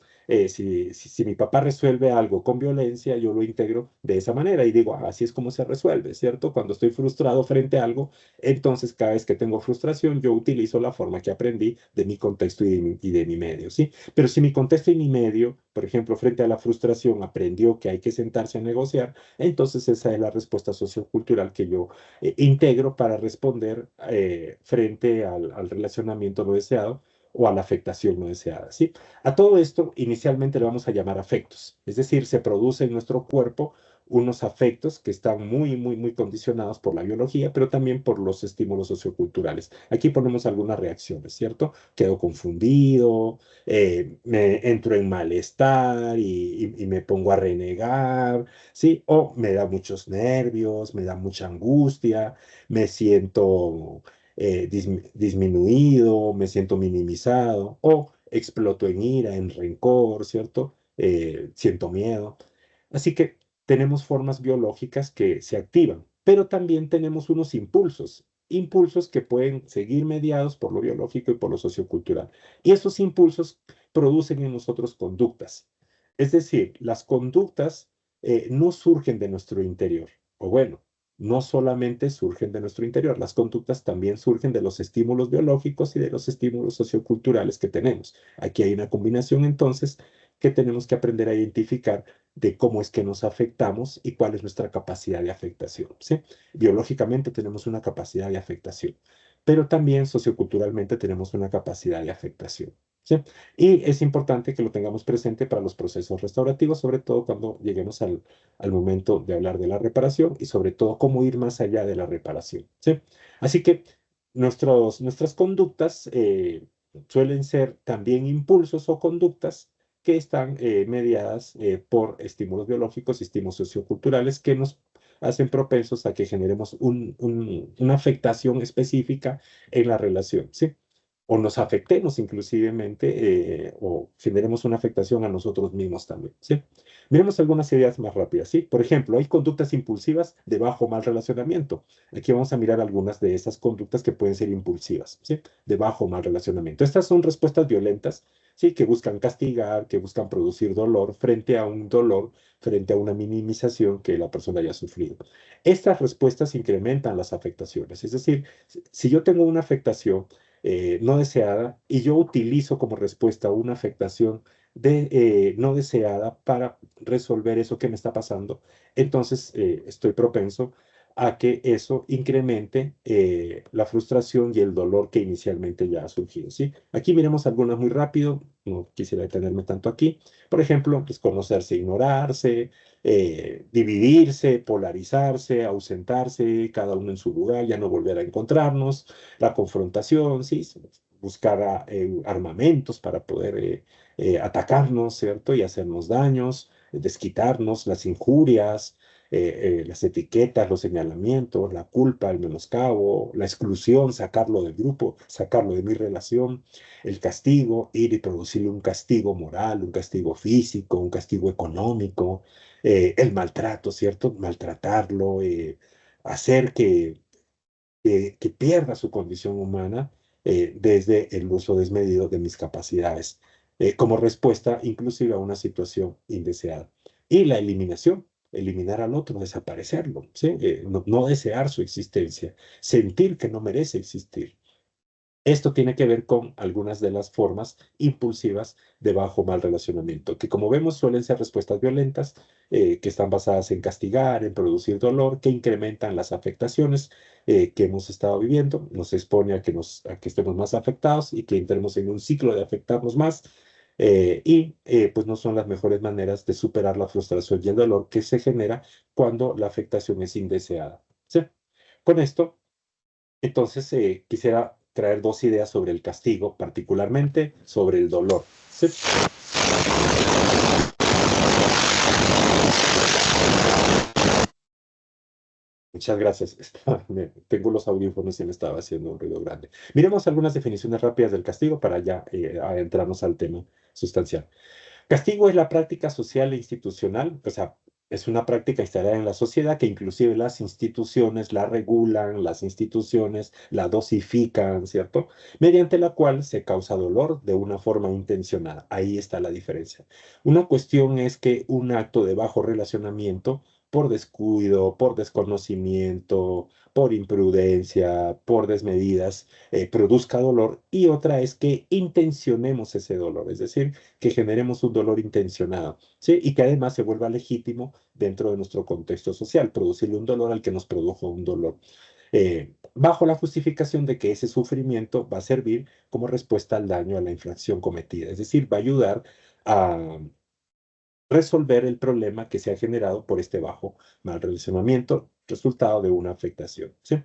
Si mi papá resuelve algo con violencia, yo lo integro de esa manera y digo, "Ah, así es como se resuelve, ¿cierto? Cuando estoy frustrado frente a algo, entonces cada vez que tengo frustración, yo utilizo la forma que aprendí de mi contexto y de mi medio, ¿sí? Pero si mi contexto y mi medio, por ejemplo, frente a la frustración, aprendió que hay que sentarse a negociar, entonces esa es la respuesta sociocultural que yo integro para responder frente al relacionamiento no deseado o a la afectación no deseada, ¿sí? A todo esto inicialmente le vamos a llamar afectos, es decir, se produce en nuestro cuerpo unos afectos que están muy, muy, muy condicionados por la biología, pero también por los estímulos socioculturales. Aquí ponemos algunas reacciones, ¿cierto? Quedo confundido, me entro en malestar y me pongo a renegar, ¿sí? O me da muchos nervios, me da mucha angustia, me siento disminuido, me siento minimizado, o exploto en ira, en rencor, ¿cierto? Siento miedo. Así que tenemos formas biológicas que se activan, pero también tenemos unos impulsos que pueden seguir mediados por lo biológico y por lo sociocultural. Y esos impulsos producen en nosotros conductas. Es decir, las conductas no surgen de nuestro interior, o bueno, no solamente surgen de nuestro interior, las conductas también surgen de los estímulos biológicos y de los estímulos socioculturales que tenemos. Aquí hay una combinación entonces que tenemos que aprender a identificar de cómo es que nos afectamos y cuál es nuestra capacidad de afectación, ¿sí? Biológicamente tenemos una capacidad de afectación, pero también socioculturalmente tenemos una capacidad de afectación, ¿sí? Y es importante que lo tengamos presente para los procesos restaurativos, sobre todo cuando lleguemos al momento de hablar de la reparación y sobre todo cómo ir más allá de la reparación, ¿sí? Así que nuestras conductas suelen ser también impulsos o conductas que están mediadas por estímulos biológicos y estímulos socioculturales que nos hacen propensos a que generemos una afectación específica en la relación, ¿sí? o nos afectemos inclusivemente o generemos una afectación a nosotros mismos también, ¿sí? Miremos algunas ideas más rápidas, ¿sí? Por ejemplo, hay conductas impulsivas de bajo o mal relacionamiento. Aquí vamos a mirar algunas de esas conductas que pueden ser impulsivas, ¿sí? De bajo o mal relacionamiento. Estas son respuestas violentas, ¿sí? Que buscan castigar, que buscan producir dolor frente a un dolor, frente a una minimización que la persona haya sufrido. Estas respuestas incrementan las afectaciones. Es decir, si yo tengo una afectación, no deseada y yo utilizo como respuesta una afectación no deseada para resolver eso que me está pasando, entonces estoy propenso a que eso incremente la frustración y el dolor que inicialmente ya ha surgido, ¿sí? Aquí miremos algunas muy rápido, no quisiera detenerme tanto aquí. Por ejemplo, desconocerse, ignorarse, dividirse, polarizarse, ausentarse, cada uno en su lugar, ya no volver a encontrarnos, la confrontación, ¿sí? Buscar armamentos para poder atacarnos, ¿cierto? Y hacernos daños, desquitarnos, las injurias, las etiquetas, los señalamientos, la culpa, el menoscabo, la exclusión, sacarlo del grupo, sacarlo de mi relación, el castigo, ir y producirle un castigo moral, un castigo físico, un castigo económico, el maltrato, ¿cierto? Maltratarlo, hacer que pierda su condición humana desde el uso desmedido de mis capacidades, como respuesta inclusive a una situación indeseada. Y la eliminación, eliminar al otro, desaparecerlo, ¿sí? No desear su existencia, sentir que no merece existir. Esto tiene que ver con algunas de las formas impulsivas de bajo mal relacionamiento, que como vemos suelen ser respuestas violentas, que están basadas en castigar, en producir dolor, que incrementan las afectaciones que hemos estado viviendo, nos expone a que estemos más afectados y que entremos en un ciclo de afectarnos más, pues no son las mejores maneras de superar la frustración y el dolor que se genera cuando la afectación es indeseada. ¿Sí? Con esto entonces, quisiera traer dos ideas sobre el castigo, particularmente sobre el dolor. ¿Sí? Muchas gracias. Tengo los audífonos y me estaba haciendo un ruido grande. Miremos algunas definiciones rápidas del castigo para ya adentrarnos al tema sustancial. Castigo es la práctica social e institucional, o sea, es una práctica instalada en la sociedad que inclusive las instituciones la regulan, las instituciones la dosifican, ¿cierto? Mediante la cual se causa dolor de una forma intencionada. Ahí está la diferencia. Una cuestión es que un acto de bajo relacionamiento, por descuido, por desconocimiento, por imprudencia, por desmedidas, produzca dolor, y otra es que intencionemos ese dolor, es decir, que generemos un dolor intencionado, ¿sí? Y que además se vuelva legítimo dentro de nuestro contexto social, producirle un dolor al que nos produjo un dolor, bajo la justificación de que ese sufrimiento va a servir como respuesta al daño, a la infracción cometida, es decir, va a ayudar a resolver el problema que se ha generado por este bajo mal relacionamiento, resultado de una afectación, ¿sí?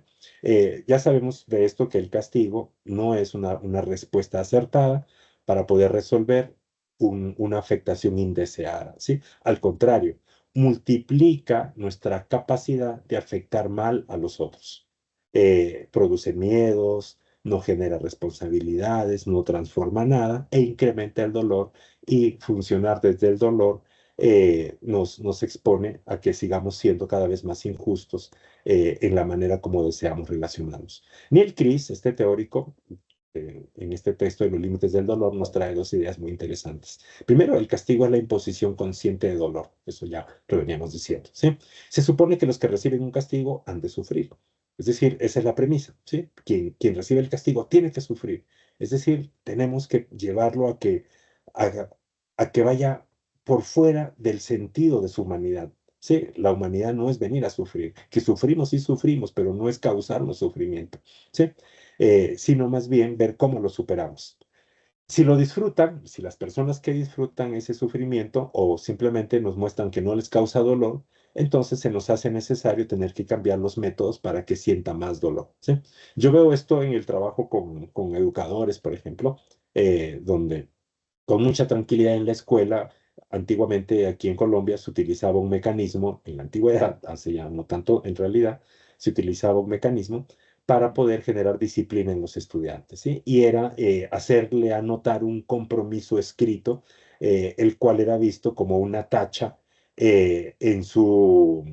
Ya sabemos de esto que el castigo no es una respuesta acertada para poder resolver una afectación indeseada, ¿sí? Al contrario, multiplica nuestra capacidad de afectar mal a los otros. Produce miedos, no genera responsabilidades, no transforma nada e incrementa el dolor, y funcionar desde el dolor nos expone a que sigamos siendo cada vez más injustos en la manera como deseamos relacionarnos. Neil Cris, este teórico, en este texto de los límites del dolor, nos trae dos ideas muy interesantes. Primero, el castigo es la imposición consciente de dolor. Eso ya lo veníamos diciendo, ¿sí? Se supone que los que reciben un castigo han de sufrir. Es decir, esa es la premisa, ¿sí? Quien recibe el castigo tiene que sufrir. Es decir, tenemos que llevarlo haga- a que vaya por fuera del sentido de su humanidad. Sí, la humanidad no es venir a sufrir, que sufrimos y sufrimos, pero no es causarnos sufrimiento, ¿sí? Sino más bien ver cómo lo superamos. Si lo disfrutan, si las personas que disfrutan ese sufrimiento o simplemente nos muestran que no les causa dolor, entonces se nos hace necesario tener que cambiar los métodos para que sienta más dolor, ¿sí? Yo veo esto en el trabajo con educadores, por ejemplo, donde con mucha tranquilidad en la escuela. Antiguamente aquí en Colombia se utilizaba un mecanismo, en la antigüedad, hace ya no tanto en realidad, se utilizaba un mecanismo para poder generar disciplina en los estudiantes, ¿sí? Y era hacerle anotar un compromiso escrito, el cual era visto como una tacha en su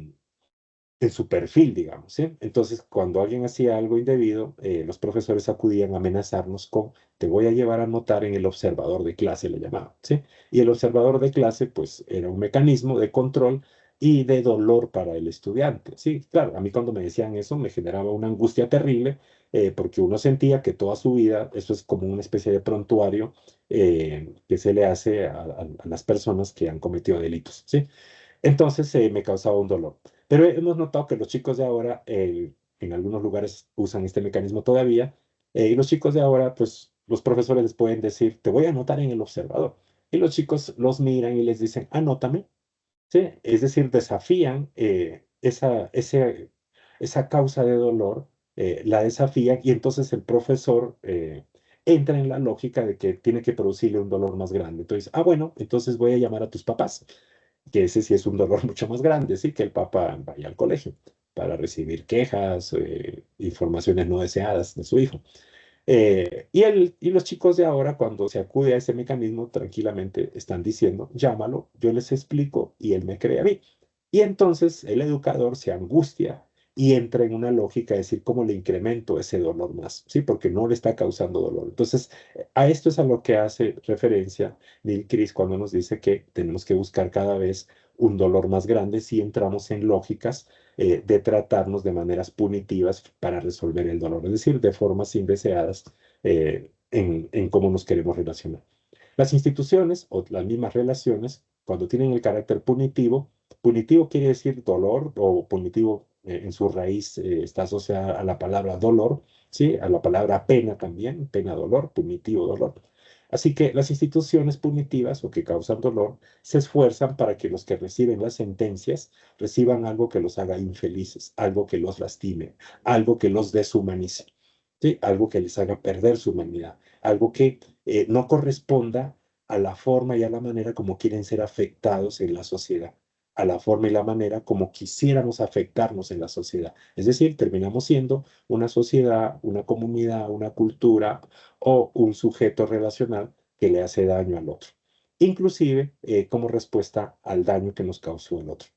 perfil, digamos, ¿sí? Entonces, cuando alguien hacía algo indebido, los profesores acudían a amenazarnos con, te voy a llevar a anotar en el observador de clase, le llamaban, ¿sí? Y el observador de clase, pues, era un mecanismo de control y de dolor para el estudiante, ¿sí? Claro, a mí cuando me decían eso me generaba una angustia terrible, porque uno sentía que toda su vida, eso es como una especie de prontuario que se le hace a las personas que han cometido delitos, ¿sí? Entonces me causaba un dolor. Pero hemos notado que los chicos de ahora, en algunos lugares usan este mecanismo todavía, y los chicos de ahora, pues los profesores les pueden decir, te voy a anotar en el observador. Y los chicos los miran y les dicen, anótame, ¿sí? Es decir, desafían esa causa de dolor, la desafían y entonces el profesor entra en la lógica de que tiene que producirle un dolor más grande. Entonces, bueno, entonces voy a llamar a tus papás, que ese sí es un dolor mucho más grande, sí, que el papá vaya al colegio para recibir quejas, informaciones no deseadas de su hijo. Y los chicos de ahora, cuando se acude a ese mecanismo, tranquilamente están diciendo, llámalo, yo les explico y él me cree a mí. Y entonces el educador se angustia y entra en una lógica de decir, ¿cómo le incremento ese dolor más? Sí, porque no le está causando dolor. Entonces, a esto es a lo que hace referencia Neil Chris cuando nos dice que tenemos que buscar cada vez un dolor más grande si entramos en lógicas de tratarnos de maneras punitivas para resolver el dolor, es decir, de formas indeseadas en cómo nos queremos relacionar. Las instituciones o las mismas relaciones, cuando tienen el carácter punitivo, punitivo quiere decir dolor o punitivo en su raíz está asociada a la palabra dolor, ¿sí? A la palabra pena también, pena, dolor, punitivo, dolor. Así que las instituciones punitivas o que causan dolor se esfuerzan para que los que reciben las sentencias reciban algo que los haga infelices, algo que los lastime, algo que los deshumanice, ¿sí? Algo que les haga perder su humanidad, algo que no corresponda a la forma y a la manera como quieren ser afectados en la sociedad, a la forma y la manera como quisiéramos afectarnos en la sociedad. Es decir, terminamos siendo una sociedad, una comunidad, una cultura o un sujeto relacional que le hace daño al otro, inclusive como respuesta al daño que nos causó el otro.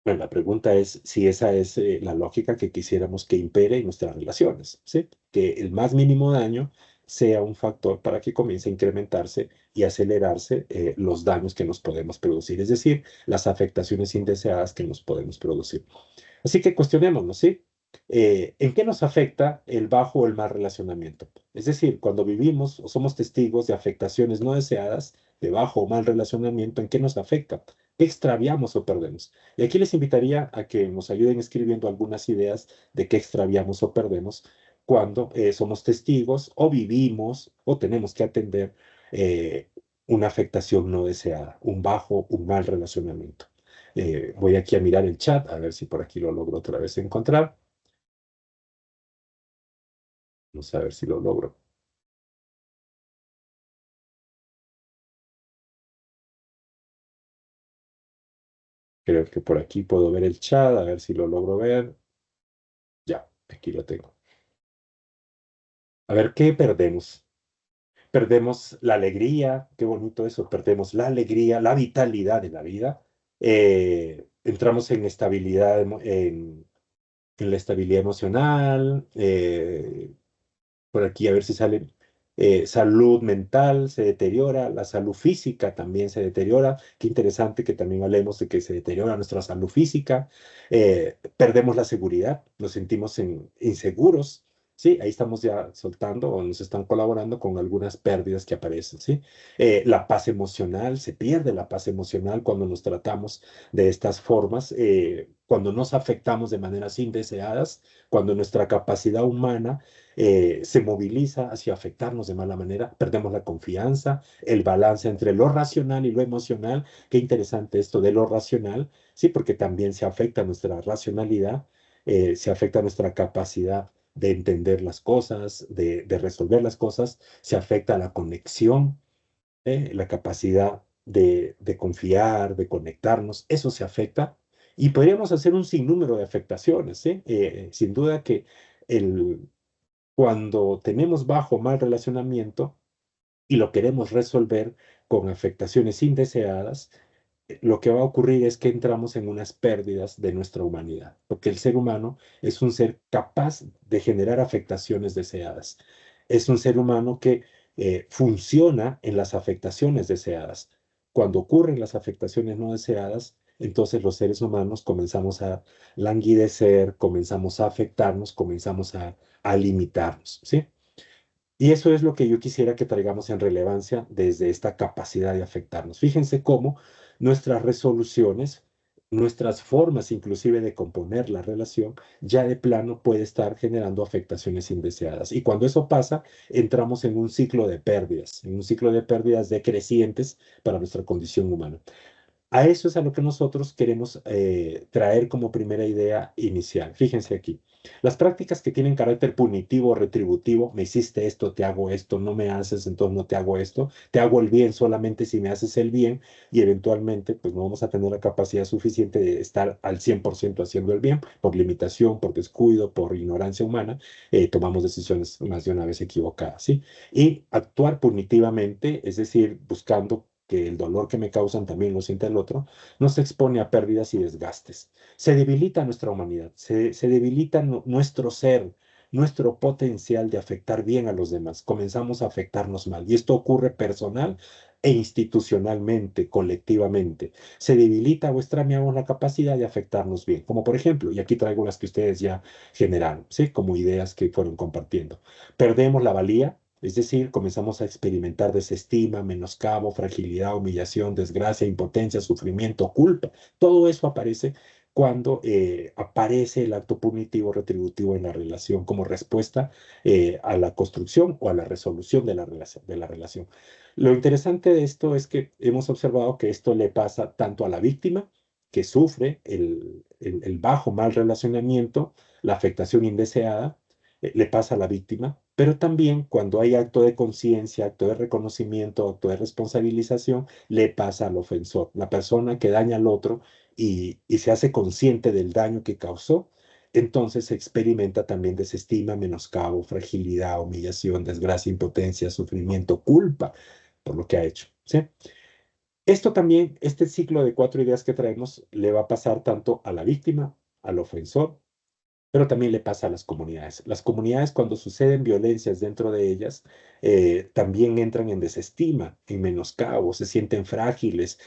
Bueno, la pregunta es si esa es la lógica que quisiéramos que impere en nuestras relaciones, ¿sí? Que el más mínimo daño sea un factor para que comience a incrementarse y acelerarse los daños que nos podemos producir, es decir, las afectaciones indeseadas que nos podemos producir. Así que cuestionémonos, ¿sí? ¿En qué nos afecta el bajo o el mal relacionamiento? Es decir, cuando vivimos o somos testigos de afectaciones no deseadas, de bajo o mal relacionamiento, ¿en qué nos afecta? ¿Qué extraviamos o perdemos? Y aquí les invitaría a que nos ayuden escribiendo algunas ideas de qué extraviamos o perdemos cuando somos testigos o vivimos o tenemos que atender eh, una afectación no deseada, un bajo, un mal relacionamiento. Voy aquí a mirar el chat, a ver si por aquí lo logro otra vez encontrar. Vamos a ver si lo logro. Creo que por aquí puedo ver el chat, a ver si lo logro ver. Ya, aquí lo tengo. A ver, ¿qué perdemos? Perdemos la alegría, qué bonito eso, perdemos la alegría, la vitalidad de la vida. Entramos en estabilidad, en la estabilidad emocional, por aquí a ver si sale. Salud mental se deteriora, la salud física también se deteriora. Qué interesante que también hablemos de que se deteriora nuestra salud física. Perdemos la seguridad, nos sentimos inseguros. Sí, ahí estamos ya soltando o nos están colaborando con algunas pérdidas que aparecen, ¿sí? La paz emocional, se pierde la paz emocional cuando nos tratamos de estas formas, cuando nos afectamos de maneras indeseadas, cuando nuestra capacidad humana se moviliza hacia afectarnos de mala manera, perdemos la confianza, el balance entre lo racional y lo emocional. Qué interesante esto de lo racional, sí, porque también se afecta nuestra racionalidad, se afecta nuestra capacidad de entender las cosas, de resolver las cosas, se afecta la conexión, la capacidad de confiar, de conectarnos, eso se afecta Y podríamos hacer un sinnúmero de afectaciones, ¿sí? Sin duda que el, cuando tenemos bajo mal relacionamiento y lo queremos resolver con afectaciones indeseadas, lo que va a ocurrir es que entramos en unas pérdidas de nuestra humanidad, porque el ser humano es un ser capaz de generar afectaciones deseadas. Es un ser humano que funciona en las afectaciones deseadas. Cuando ocurren las afectaciones no deseadas, entonces los seres humanos comenzamos a languidecer, comenzamos a afectarnos, comenzamos a limitarnos, ¿sí? Y eso es lo que yo quisiera que traigamos en relevancia desde esta capacidad de afectarnos. Fíjense cómo nuestras resoluciones, nuestras formas inclusive de componer la relación, ya de plano puede estar generando afectaciones indeseadas. Y cuando eso pasa, entramos en un ciclo de pérdidas, en un ciclo de pérdidas decrecientes para nuestra condición humana. A eso es a lo que nosotros queremos traer como primera idea inicial. Fíjense aquí. Las prácticas que tienen carácter punitivo o retributivo, me hiciste esto, te hago esto, no me haces, entonces no te hago esto, te hago el bien solamente si me haces el bien y eventualmente pues no vamos a tener la capacidad suficiente de estar al 100% haciendo el bien por limitación, por descuido, por ignorancia humana, tomamos decisiones más de una vez equivocadas, ¿sí? Y actuar punitivamente, es decir, buscando que el dolor que me causan también lo sienta el otro, nos expone a pérdidas y desgastes. Se debilita nuestra humanidad, se debilita nuestro ser, nuestro potencial de afectar bien a los demás. Comenzamos a afectarnos mal. Y esto ocurre personal e institucionalmente, colectivamente. Se debilita o extrañamos la capacidad de afectarnos bien. Como por ejemplo, y aquí traigo las que ustedes ya generaron, ¿sí? Como ideas que fueron compartiendo. Perdemos la valía, es decir, comenzamos a experimentar desestima, menoscabo, fragilidad, humillación, desgracia, impotencia, sufrimiento, culpa. Todo eso aparece cuando aparece el acto punitivo retributivo en la relación como respuesta a la construcción o a la resolución de la relación. Lo interesante de esto es que hemos observado que esto le pasa tanto a la víctima, que sufre el bajo mal relacionamiento, la afectación indeseada, le pasa a la víctima, pero también cuando hay acto de conciencia, acto de reconocimiento, acto de responsabilización, le pasa al ofensor, la persona que daña al otro y se hace consciente del daño que causó. Entonces se experimenta también desestima, menoscabo, fragilidad, humillación, desgracia, impotencia, sufrimiento, culpa por lo que ha hecho, ¿sí? Esto también, este ciclo de cuatro ideas que traemos, le va a pasar tanto a la víctima, al ofensor, pero también le pasa a las comunidades. Las comunidades, cuando suceden violencias dentro de ellas, también entran en desestima, en menoscabo, se sienten frágiles,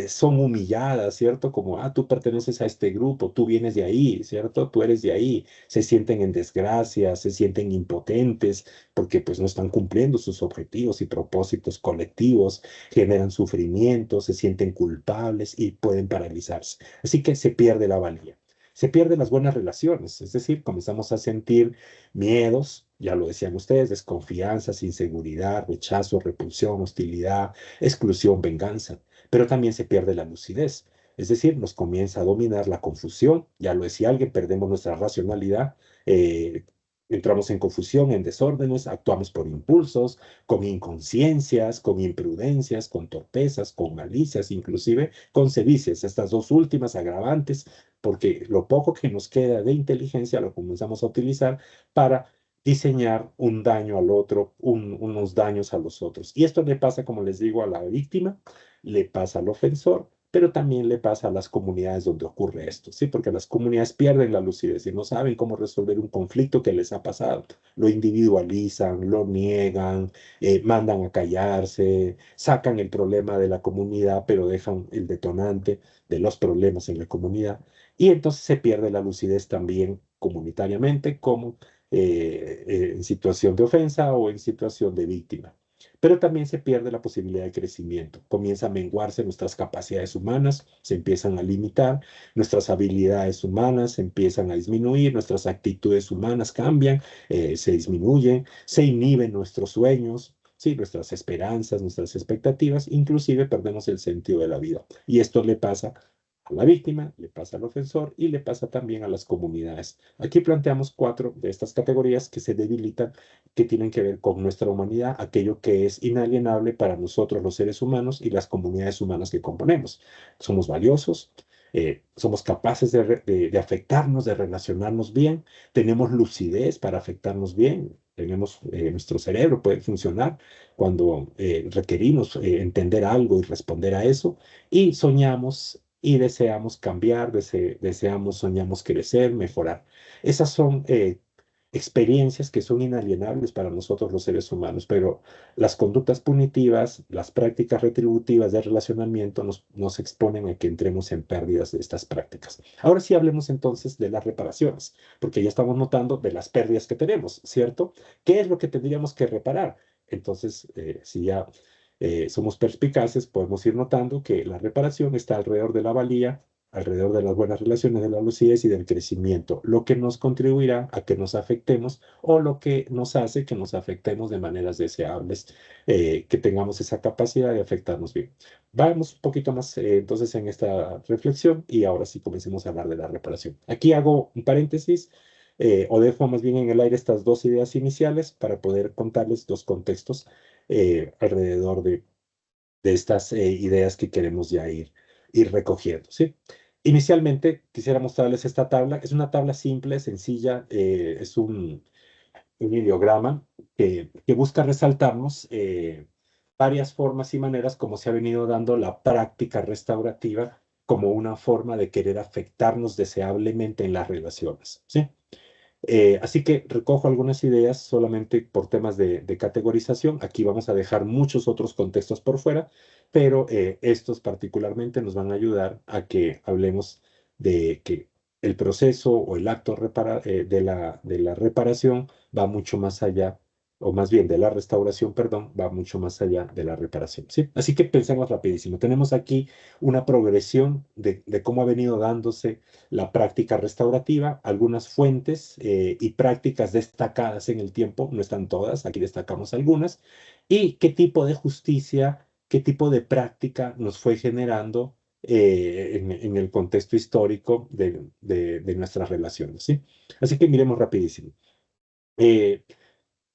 son humilladas, ¿cierto? Como, ah, tú perteneces a este grupo, tú vienes de ahí, ¿cierto? Tú eres de ahí. Se sienten en desgracia, se sienten impotentes porque pues no están cumpliendo sus objetivos y propósitos colectivos, generan sufrimiento, se sienten culpables y pueden paralizarse. Así que se pierde la valía, se pierden las buenas relaciones, es decir, comenzamos a sentir miedos, ya lo decían ustedes, desconfianzas, inseguridad, rechazo, repulsión, hostilidad, exclusión, venganza, pero también se pierde la lucidez, es decir, nos comienza a dominar la confusión, ya lo decía alguien, perdemos nuestra racionalidad, eh, entramos en confusión, en desórdenes, actuamos por impulsos, con inconsciencias, con imprudencias, con torpezas, con malicias, inclusive con sedicias, estas dos últimas agravantes porque lo poco que nos queda de inteligencia lo comenzamos a utilizar para diseñar un daño al otro, unos daños a los otros. Y esto le pasa, como les digo, a la víctima, le pasa al ofensor, pero también le pasa a las comunidades donde ocurre esto, ¿sí? Porque las comunidades pierden la lucidez y no saben cómo resolver un conflicto que les ha pasado. Lo individualizan, lo niegan, mandan a callarse, sacan el problema de la comunidad, pero dejan el detonante de los problemas en la comunidad. Y entonces se pierde la lucidez también comunitariamente, como en situación de ofensa o en situación de víctima. Pero también se pierde la posibilidad de crecimiento. Comienza a menguarse nuestras capacidades humanas, se empiezan a limitar, nuestras habilidades humanas se empiezan a disminuir, nuestras actitudes humanas cambian, se disminuyen, se inhiben nuestros sueños, sí, nuestras esperanzas, nuestras expectativas, inclusive perdemos el sentido de la vida. Y esto le pasa a la víctima, le pasa al ofensor y le pasa también a las comunidades. Aquí planteamos cuatro de estas categorías que se debilitan, que tienen que ver con nuestra humanidad, aquello que es inalienable para nosotros los seres humanos y las comunidades humanas que componemos. Somos valiosos, somos capaces de afectarnos, de relacionarnos bien, tenemos lucidez para afectarnos bien, tenemos, nuestro cerebro puede funcionar cuando requerimos entender algo y responder a eso, y soñamos y deseamos cambiar, deseamos, soñamos crecer, mejorar. Esas son experiencias que son inalienables para nosotros los seres humanos, pero las conductas punitivas, las prácticas retributivas de relacionamiento nos exponen a que entremos en pérdidas de estas prácticas. Ahora sí hablemos entonces de las reparaciones, porque ya estamos notando de las pérdidas que tenemos, ¿cierto? ¿Qué es lo que tendríamos que reparar? Entonces, si ya somos perspicaces, podemos ir notando que la reparación está alrededor de la valía, alrededor de las buenas relaciones, de la lucidez y del crecimiento, lo que nos contribuirá a que nos afectemos o lo que nos hace que nos afectemos de maneras deseables, que tengamos esa capacidad de afectarnos bien. Vamos un poquito más entonces en esta reflexión y ahora sí comencemos a hablar de la reparación. Aquí hago un paréntesis. O dejo más bien en el aire estas dos ideas iniciales para poder contarles dos contextos alrededor de estas ideas que queremos ya ir recogiendo, ¿sí? Inicialmente quisiera mostrarles esta tabla. Es una tabla simple, sencilla, es un ideograma que busca resaltarnos varias formas y maneras como se ha venido dando la práctica restaurativa como una forma de querer afectarnos deseablemente en las relaciones, ¿sí? Así que recojo algunas ideas solamente por temas de categorización. Aquí vamos a dejar muchos otros contextos por fuera, pero estos particularmente nos van a ayudar a que hablemos de que el proceso o el acto de la reparación va mucho más allá, o más bien de la restauración, perdón, va mucho más allá de la reparación, ¿sí? Así que pensemos rapidísimo. Tenemos aquí una progresión de cómo ha venido dándose la práctica restaurativa, algunas fuentes y prácticas destacadas en el tiempo, no están todas, aquí destacamos algunas, y qué tipo de justicia, qué tipo de práctica nos fue generando en el contexto histórico de nuestras relaciones, ¿sí? Así que miremos rapidísimo. Eh,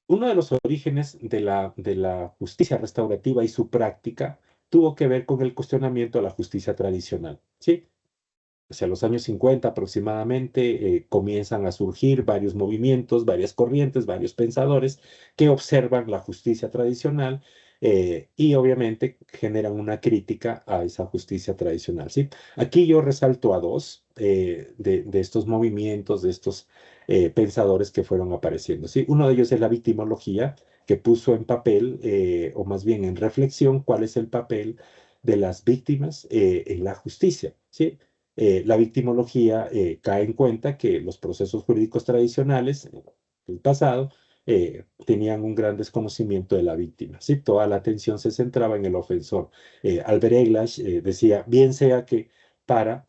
Uno de los orígenes de la justicia restaurativa y su práctica tuvo que ver con el cuestionamiento de la justicia tradicional, ¿sí? Hacia los años 50 aproximadamente, comienzan a surgir varios movimientos, varias corrientes, varios pensadores que observan la justicia tradicional y obviamente generan una crítica a esa justicia tradicional, ¿sí? Aquí yo resalto a dos de estos movimientos, de estos pensadores que fueron apareciendo, ¿sí? Uno de ellos es la victimología, que puso en papel, o más bien en reflexión, cuál es el papel de las víctimas en la justicia, ¿sí? La victimología cae en cuenta que los procesos jurídicos tradicionales del pasado tenían un gran desconocimiento de la víctima, ¿sí? Toda la atención se centraba en el ofensor. Albert Eglash decía, bien sea que para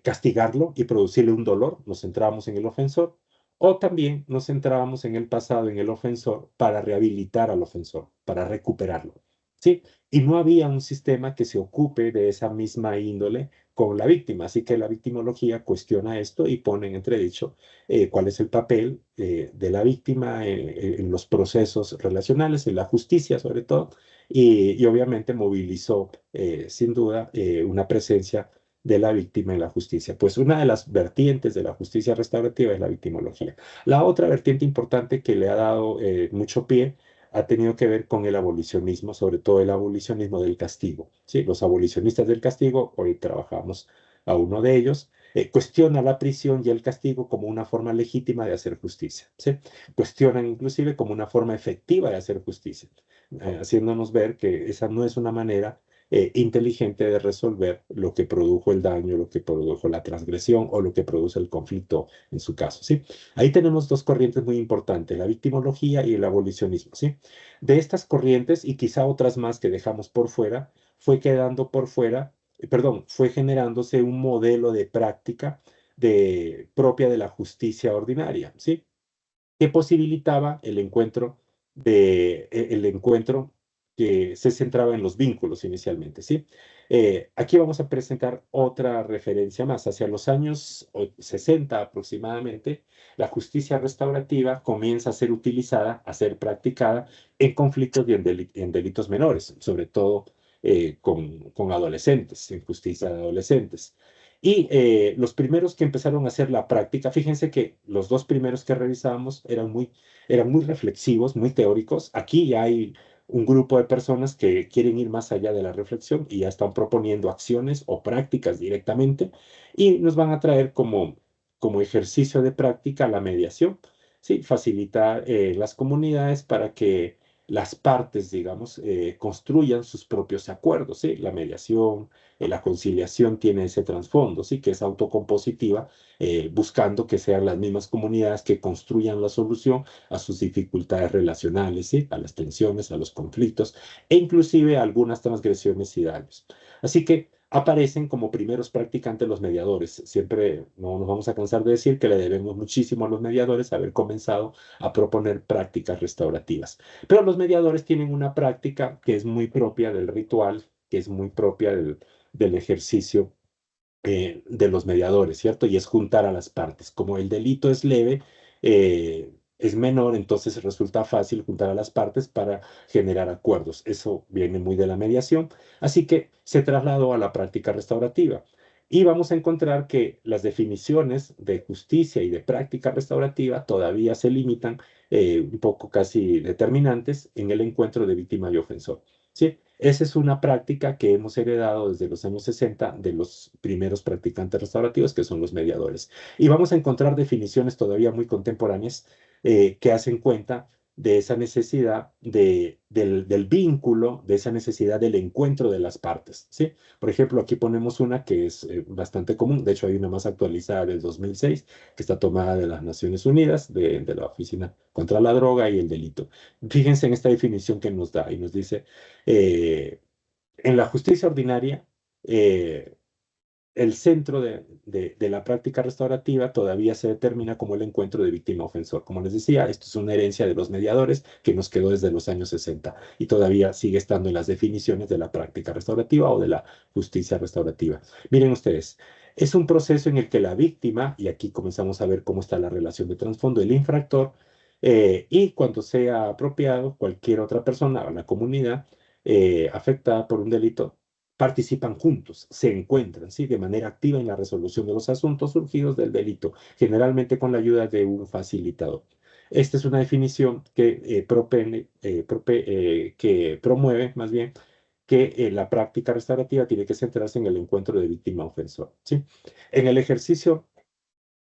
castigarlo y producirle un dolor, nos centrábamos en el ofensor, o también nos centrábamos en el pasado, en el ofensor, para rehabilitar al ofensor, para recuperarlo, ¿sí? Y no había un sistema que se ocupe de esa misma índole con la víctima. Así que la victimología cuestiona esto y pone en entredicho cuál es el papel de la víctima en los procesos relacionales, en la justicia sobre todo, y obviamente movilizó sin duda una presencia de la víctima en la justicia. Pues una de las vertientes de la justicia restaurativa es la victimología. La otra vertiente importante que le ha dado mucho pie ha tenido que ver con el abolicionismo, sobre todo el abolicionismo del castigo, ¿sí? Los abolicionistas del castigo, hoy trabajamos a uno de ellos, cuestiona la prisión y el castigo como una forma legítima de hacer justicia, ¿sí? Cuestionan inclusive como una forma efectiva de hacer justicia, haciéndonos ver que esa no es una manera inteligente de resolver lo que produjo el daño, lo que produjo la transgresión o lo que produce el conflicto en su caso, ¿sí? Ahí tenemos dos corrientes muy importantes, la victimología y el abolicionismo, ¿sí? De estas corrientes y quizá otras más que dejamos por fuera, fue quedando por fuera, perdón, fue generándose un modelo de práctica propia de la justicia ordinaria, ¿sí? Que posibilitaba el encuentro que se centraba en los vínculos inicialmente, ¿sí? Aquí vamos a presentar otra referencia más. Hacia los años 60 aproximadamente, la justicia restaurativa comienza a ser utilizada, a ser practicada en conflictos y en delitos menores, sobre todo con adolescentes, en justicia de adolescentes. Y los primeros que empezaron a hacer la práctica, fíjense que los dos primeros que revisábamos eran muy reflexivos, muy teóricos. Aquí ya hay un grupo de personas que quieren ir más allá de la reflexión y ya están proponiendo acciones o prácticas directamente y nos van a traer como ejercicio de práctica la mediación. Sí, facilitar las comunidades para que las partes, digamos, construyan sus propios acuerdos. ¿Sí? La mediación, la conciliación tiene ese trasfondo, ¿sí? Que es autocompositiva, buscando que sean las mismas comunidades que construyan la solución a sus dificultades relacionales, ¿sí? A las tensiones, a los conflictos e inclusive a algunas transgresiones y daños. Así que aparecen como primeros practicantes los mediadores. Siempre no nos vamos a cansar de decir que le debemos muchísimo a los mediadores haber comenzado a proponer prácticas restaurativas. Pero los mediadores tienen una práctica que es muy propia del ritual, que es muy propia del ejercicio de los mediadores, ¿cierto? Y es juntar a las partes. Como el delito es leve, es menor, entonces resulta fácil juntar a las partes para generar acuerdos. Eso viene muy de la mediación. Así que se trasladó a la práctica restaurativa. Y vamos a encontrar que las definiciones de justicia y de práctica restaurativa todavía se limitan un poco casi determinantes en el encuentro de víctima y ofensor. ¿Sí? Esa es una práctica que hemos heredado desde los años 60 de los primeros practicantes restaurativos, que son los mediadores. Y vamos a encontrar definiciones todavía muy contemporáneas que hacen cuenta de esa necesidad del vínculo, de esa necesidad del encuentro de las partes, ¿sí? Por ejemplo, aquí ponemos una que es bastante común, de hecho hay una más actualizada del 2006, que está tomada de las Naciones Unidas, de la Oficina contra la Droga y el Delito. Fíjense en esta definición que nos da y nos dice eh, en la justicia ordinaria, eh, el centro de la práctica restaurativa todavía se determina como el encuentro de víctima-ofensor. Como les decía, esto es una herencia de los mediadores que nos quedó desde los años 60 y todavía sigue estando en las definiciones de la práctica restaurativa o de la justicia restaurativa. Miren ustedes, es un proceso en el que la víctima, y aquí comenzamos a ver cómo está la relación de trasfondo, el infractor, y cuando sea apropiado, cualquier otra persona o la comunidad afectada por un delito participan juntos, se encuentran, ¿sí? De manera activa en la resolución de los asuntos surgidos del delito, generalmente con la ayuda de un facilitador. Esta es una definición que promueve, más bien, que la práctica restaurativa tiene que centrarse en el encuentro de víctima-ofensor, ¿sí? En el ejercicio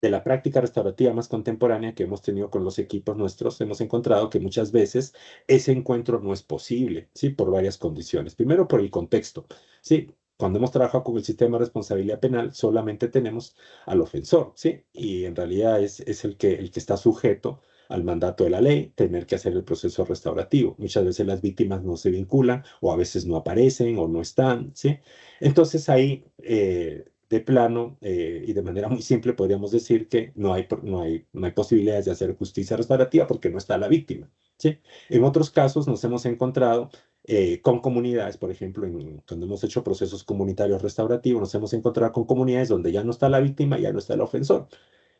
de la práctica restaurativa más contemporánea que hemos tenido con los equipos nuestros, hemos encontrado que muchas veces ese encuentro no es posible, ¿sí? Por varias condiciones. Primero, por el contexto, ¿sí? Cuando hemos trabajado con el sistema de responsabilidad penal, solamente tenemos al ofensor, ¿sí? Y en realidad es el que está sujeto al mandato de la ley, tener que hacer el proceso restaurativo. Muchas veces las víctimas no se vinculan o a veces no aparecen o no están, ¿sí? Entonces ahí de plano y de manera muy simple podríamos decir que no hay posibilidades de hacer justicia restaurativa porque no está la víctima, ¿sí? En otros casos nos hemos encontrado con comunidades, por ejemplo, cuando hemos hecho procesos comunitarios restaurativos, nos hemos encontrado con comunidades donde ya no está la víctima, ya no está el ofensor.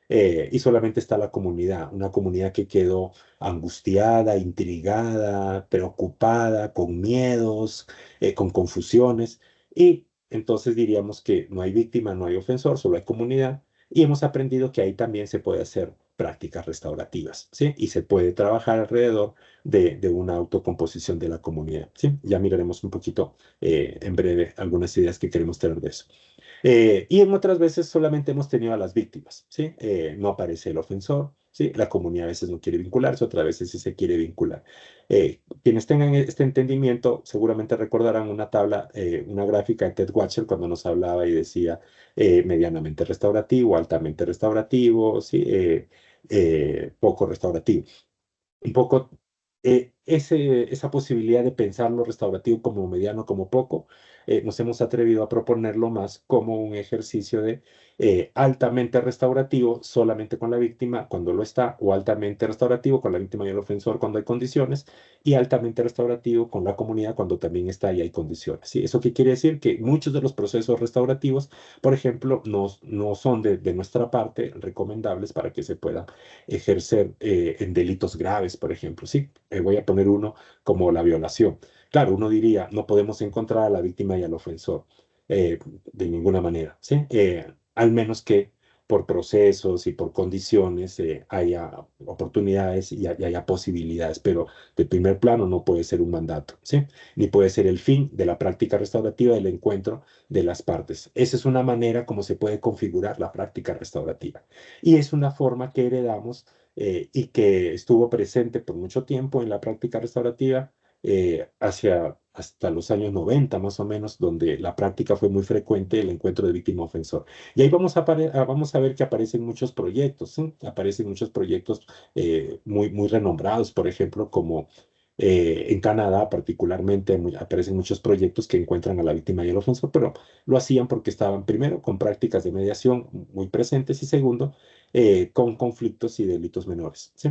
Y solamente está la comunidad, una comunidad que quedó angustiada, intrigada, preocupada, con miedos, con confusiones. Y entonces diríamos que no hay víctima, no hay ofensor, solo hay comunidad. Y hemos aprendido que ahí también se puede hacer prácticas restaurativas, ¿sí? Y se puede trabajar alrededor de una autocomposición de la comunidad, ¿sí? Ya miraremos un poquito en breve algunas ideas que queremos tener de eso. Y en otras veces solamente hemos tenido a las víctimas, ¿sí? No aparece el ofensor, ¿sí? La comunidad a veces no quiere vincularse, otras veces sí se quiere vincular. Quienes tengan este entendimiento seguramente recordarán una tabla, una gráfica de Ted Watcher cuando nos hablaba y decía medianamente restaurativo, altamente restaurativo, ¿sí? Poco restaurativo. Un poco esa posibilidad de pensar lo restaurativo como mediano, como poco, nos hemos atrevido a proponerlo más como un ejercicio de altamente restaurativo solamente con la víctima cuando lo está, o altamente restaurativo con la víctima y el ofensor cuando hay condiciones, y altamente restaurativo con la comunidad cuando también está y hay condiciones. ¿Sí? ¿Eso qué quiere decir? Que muchos de los procesos restaurativos, por ejemplo, no son de nuestra parte recomendables para que se puedan ejercer en delitos graves, por ejemplo. Sí, voy a poner uno como la violación. Claro, uno diría, no podemos encontrar a la víctima y al ofensor de ninguna manera, ¿sí? Al menos que por procesos y por condiciones haya oportunidades y haya posibilidades, pero de primer plano no puede ser un mandato, ¿sí? Ni puede ser el fin de la práctica restaurativa del encuentro de las partes. Esa es una manera como se puede configurar la práctica restaurativa. Y es una forma que heredamos y que estuvo presente por mucho tiempo en la práctica restaurativa hasta los años 90 más o menos, donde la práctica fue muy frecuente el encuentro de víctima-ofensor. Y ahí vamos a ver que aparecen muchos proyectos, ¿sí? Aparecen muchos proyectos muy renombrados, por ejemplo, como en Canadá particularmente aparecen muchos proyectos que encuentran a la víctima y al ofensor, pero lo hacían porque estaban primero con prácticas de mediación muy presentes y segundo con conflictos y delitos menores, ¿sí?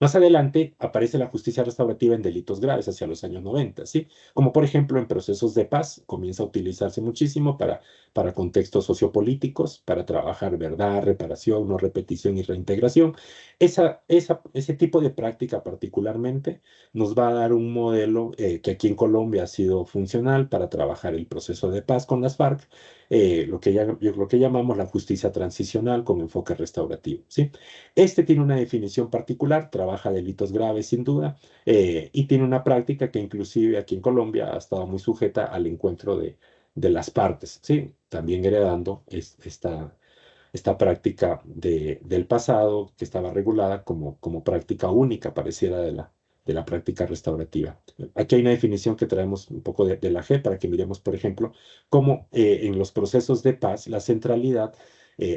Más adelante aparece la justicia restaurativa en delitos graves hacia los años 90, ¿sí? Como por ejemplo en procesos de paz, comienza a utilizarse muchísimo para contextos sociopolíticos, para trabajar verdad, reparación, no repetición y reintegración. Ese tipo de práctica particularmente nos va a dar un modelo que aquí en Colombia ha sido funcional para trabajar el proceso de paz con las FARC, lo que llamamos la justicia transicional con enfoque restaurativo, ¿sí? Este tiene una definición particular, trabaja delitos graves sin duda, y tiene una práctica que inclusive aquí en Colombia ha estado muy sujeta al encuentro de las partes, ¿sí? También heredando esta práctica del pasado que estaba regulada como práctica única, pareciera de la práctica restaurativa. Aquí hay una definición que traemos un poco de la G para que miremos, por ejemplo, cómo en los procesos de paz la centralidad,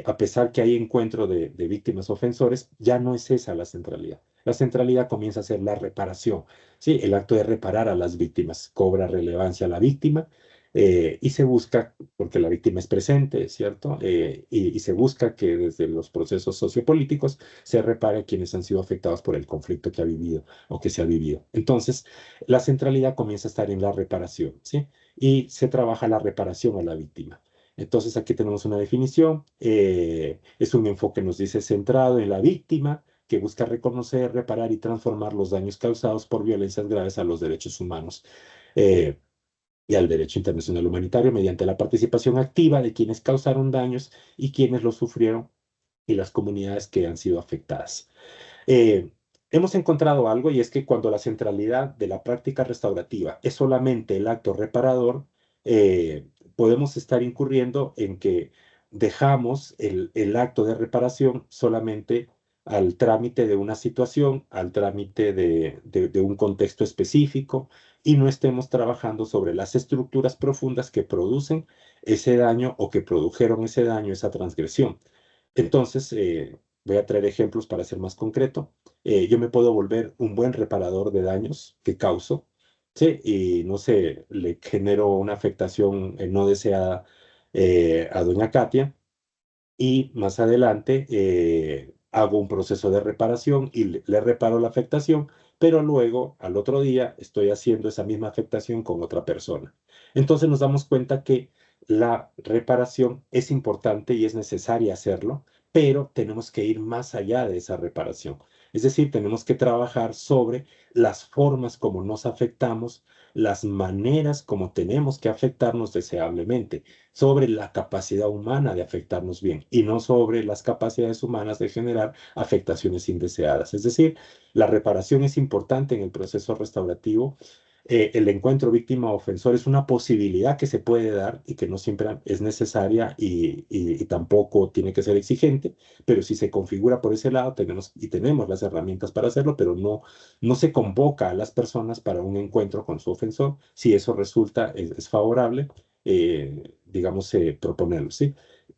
a pesar que hay encuentro de víctimas ofensores, ya no es esa la centralidad. La centralidad comienza a ser la reparación, ¿sí? El acto de reparar a las víctimas cobra relevancia a la víctima y se busca, porque la víctima es presente, ¿cierto? Y se busca que desde los procesos sociopolíticos se repare a quienes han sido afectados por el conflicto que ha vivido o que se ha vivido. Entonces, la centralidad comienza a estar en la reparación, ¿sí? Y se trabaja la reparación a la víctima. Entonces, aquí tenemos una definición. Es un enfoque, nos dice, centrado en la víctima que busca reconocer, reparar y transformar los daños causados por violencias graves a los derechos humanos. Eh, y al derecho internacional humanitario mediante la participación activa de quienes causaron daños y quienes los sufrieron y las comunidades que han sido afectadas. Eh, Hemos encontrado algo y es que cuando la centralidad de la práctica restaurativa es solamente el acto reparador, podemos estar incurriendo en que dejamos el acto de reparación solamente al trámite de una situación, al trámite de un contexto específico y no estemos trabajando sobre las estructuras profundas que producen ese daño o que produjeron ese daño, esa transgresión. Entonces, voy a traer ejemplos para ser más concreto. Yo me puedo volver un buen reparador de daños que causo, ¿sí? Y no sé, le genero una afectación no deseada a doña Katia y más adelante hago un proceso de reparación y le reparo la afectación, pero luego al otro día estoy haciendo esa misma afectación con otra persona. Entonces nos damos cuenta que la reparación es importante y es necesaria hacerlo, pero tenemos que ir más allá de esa reparación. Es decir, tenemos que trabajar sobre las formas como nos afectamos, las maneras como tenemos que afectarnos deseablemente sobre la capacidad humana de afectarnos bien y no sobre las capacidades humanas de generar afectaciones indeseadas. Es decir, la reparación es importante en el proceso restaurativo. El encuentro víctima-ofensor es una posibilidad que se puede dar y que no siempre es necesaria y tampoco tiene que ser exigente, pero si se configura por ese lado, tenemos las herramientas para hacerlo, pero no se convoca a las personas para un encuentro con su ofensor. Si eso resulta, es favorable, digamos, proponerlo, ¿sí?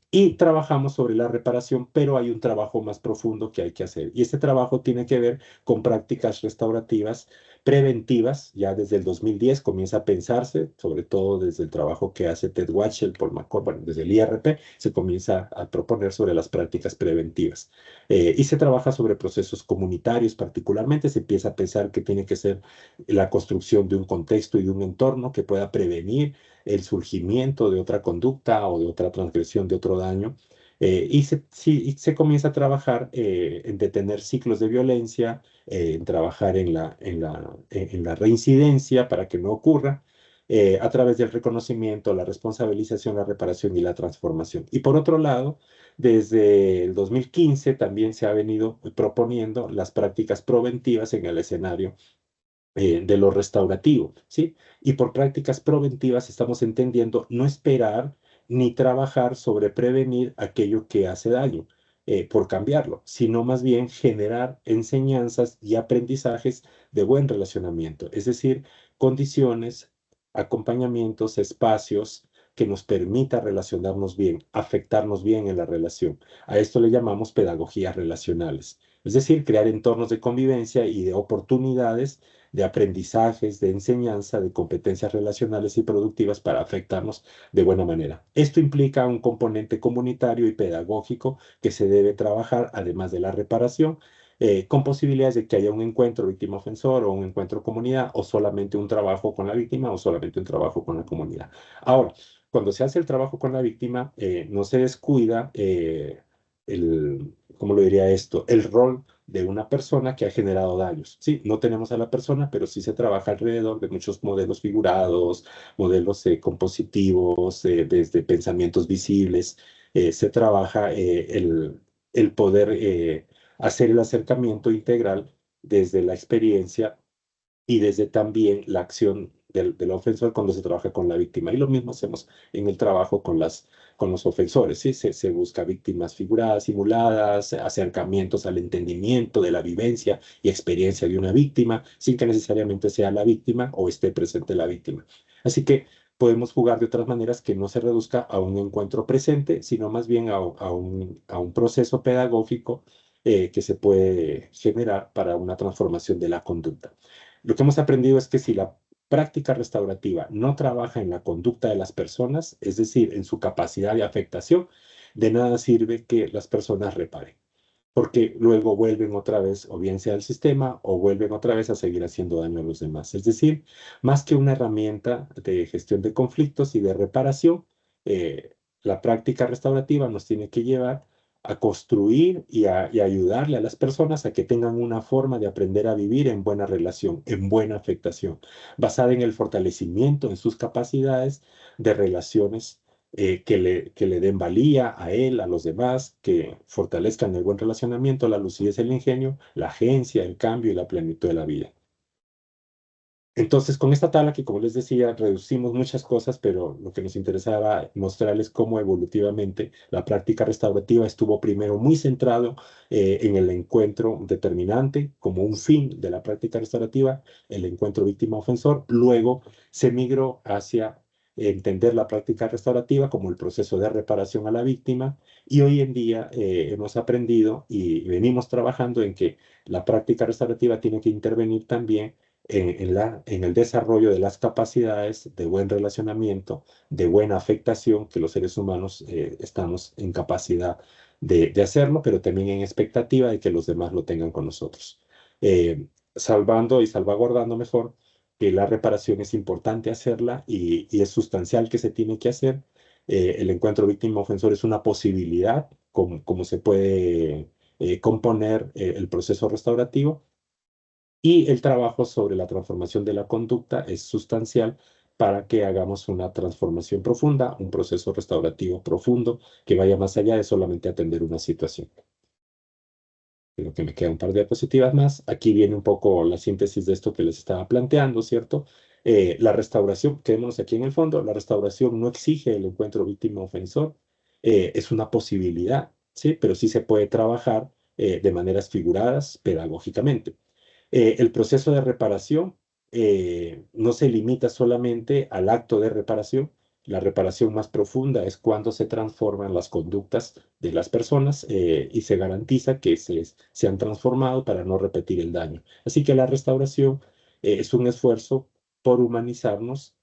Y trabajamos sobre la reparación, pero hay un trabajo más profundo que hay que hacer. Y este trabajo tiene que ver con prácticas restaurativas preventivas. Ya desde el 2010 comienza a pensarse, sobre todo desde el trabajo que hace Ted Watchell, Paul McCord, bueno, desde el IRP, se comienza a proponer sobre las prácticas preventivas. Y se trabaja sobre procesos comunitarios particularmente. Se empieza a pensar que tiene que ser la construcción de un contexto y de un entorno que pueda prevenir el surgimiento de otra conducta o de otra transgresión, de otro daño. Y se comienza a trabajar en detener ciclos de violencia, en trabajar en la reincidencia para que no ocurra, a través del reconocimiento, la responsabilización, la reparación y la transformación. Y por otro lado, desde el 2015 también se ha venido proponiendo las prácticas preventivas en el escenario de lo restaurativo, ¿sí? Y por prácticas preventivas estamos entendiendo no esperar ni trabajar sobre prevenir aquello que hace daño, por cambiarlo, sino más bien generar enseñanzas y aprendizajes de buen relacionamiento, es decir, condiciones, acompañamientos, espacios que nos permita relacionarnos bien, afectarnos bien en la relación. A esto le llamamos pedagogías relacionales, es decir, crear entornos de convivencia y de oportunidades de aprendizajes, de enseñanza, de competencias relacionales y productivas para afectarnos de buena manera. Esto implica un componente comunitario y pedagógico que se debe trabajar, además de la reparación, con posibilidades de que haya un encuentro víctima-ofensor o un encuentro comunidad, o solamente un trabajo con la víctima o solamente un trabajo con la comunidad. Ahora, cuando se hace el trabajo con la víctima, no se descuida ¿cómo lo diría esto? El rol de una persona que ha generado daños. Sí, no tenemos a la persona, pero sí se trabaja alrededor de muchos modelos figurados, modelos compositivos, desde pensamientos visibles. Se trabaja el poder hacer el acercamiento integral desde la experiencia y desde también la acción del ofensor cuando se trabaja con la víctima. Y lo mismo hacemos en el trabajo con los ofensores, ¿sí? Se busca víctimas figuradas, simuladas, acercamientos al entendimiento de la vivencia y experiencia de una víctima, sin que necesariamente sea la víctima o esté presente la víctima. Así que podemos jugar de otras maneras que no se reduzca a un encuentro presente, sino más bien a un proceso pedagógico que se puede generar para una transformación de la conducta. Lo que hemos aprendido es que si la práctica restaurativa no trabaja en la conducta de las personas, es decir, en su capacidad de afectación, de nada sirve que las personas reparen, porque luego vuelven otra vez, o bien sea al sistema, o vuelven otra vez a seguir haciendo daño a los demás. Es decir, más que una herramienta de gestión de conflictos y de reparación, la práctica restaurativa nos tiene que llevar a construir y ayudarle a las personas a que tengan una forma de aprender a vivir en buena relación, en buena afectación, basada en el fortalecimiento en sus capacidades de relaciones, que le den valía a él, a los demás, que fortalezcan el buen relacionamiento, la lucidez, el ingenio, la agencia, el cambio y la plenitud de la vida. Entonces, con esta tabla que, como les decía, reducimos muchas cosas, pero lo que nos interesaba mostrarles cómo evolutivamente la práctica restaurativa estuvo primero muy centrado en el encuentro determinante como un fin de la práctica restaurativa, el encuentro víctima-ofensor. Luego se migró hacia entender la práctica restaurativa como el proceso de reparación a la víctima, y hoy en día hemos aprendido y venimos trabajando en que la práctica restaurativa tiene que intervenir también en el desarrollo de las capacidades de buen relacionamiento, de buena afectación, que los seres humanos estamos en capacidad de hacerlo, pero también en expectativa de que los demás lo tengan con nosotros. Salvando y salvaguardando mejor que la reparación es importante hacerla y es sustancial que se tiene que hacer. El encuentro víctima-ofensor es una posibilidad, como se puede componer el proceso restaurativo, y el trabajo sobre la transformación de la conducta es sustancial para que hagamos una transformación profunda, un proceso restaurativo profundo que vaya más allá de solamente atender una situación. Creo que me queda un par de diapositivas más. Aquí viene un poco la síntesis de esto que les estaba planteando, ¿cierto? La restauración, quedémonos aquí en el fondo, la restauración no exige el encuentro víctima-ofensor, es una posibilidad, ¿sí? Pero sí se puede trabajar de maneras figuradas pedagógicamente. El proceso de reparación no se limita solamente al acto de reparación. La reparación más profunda es cuando se transforman las conductas de las personas y se garantiza que se han transformado para no repetir el daño. Así que la restauración es un esfuerzo por humanizarnos,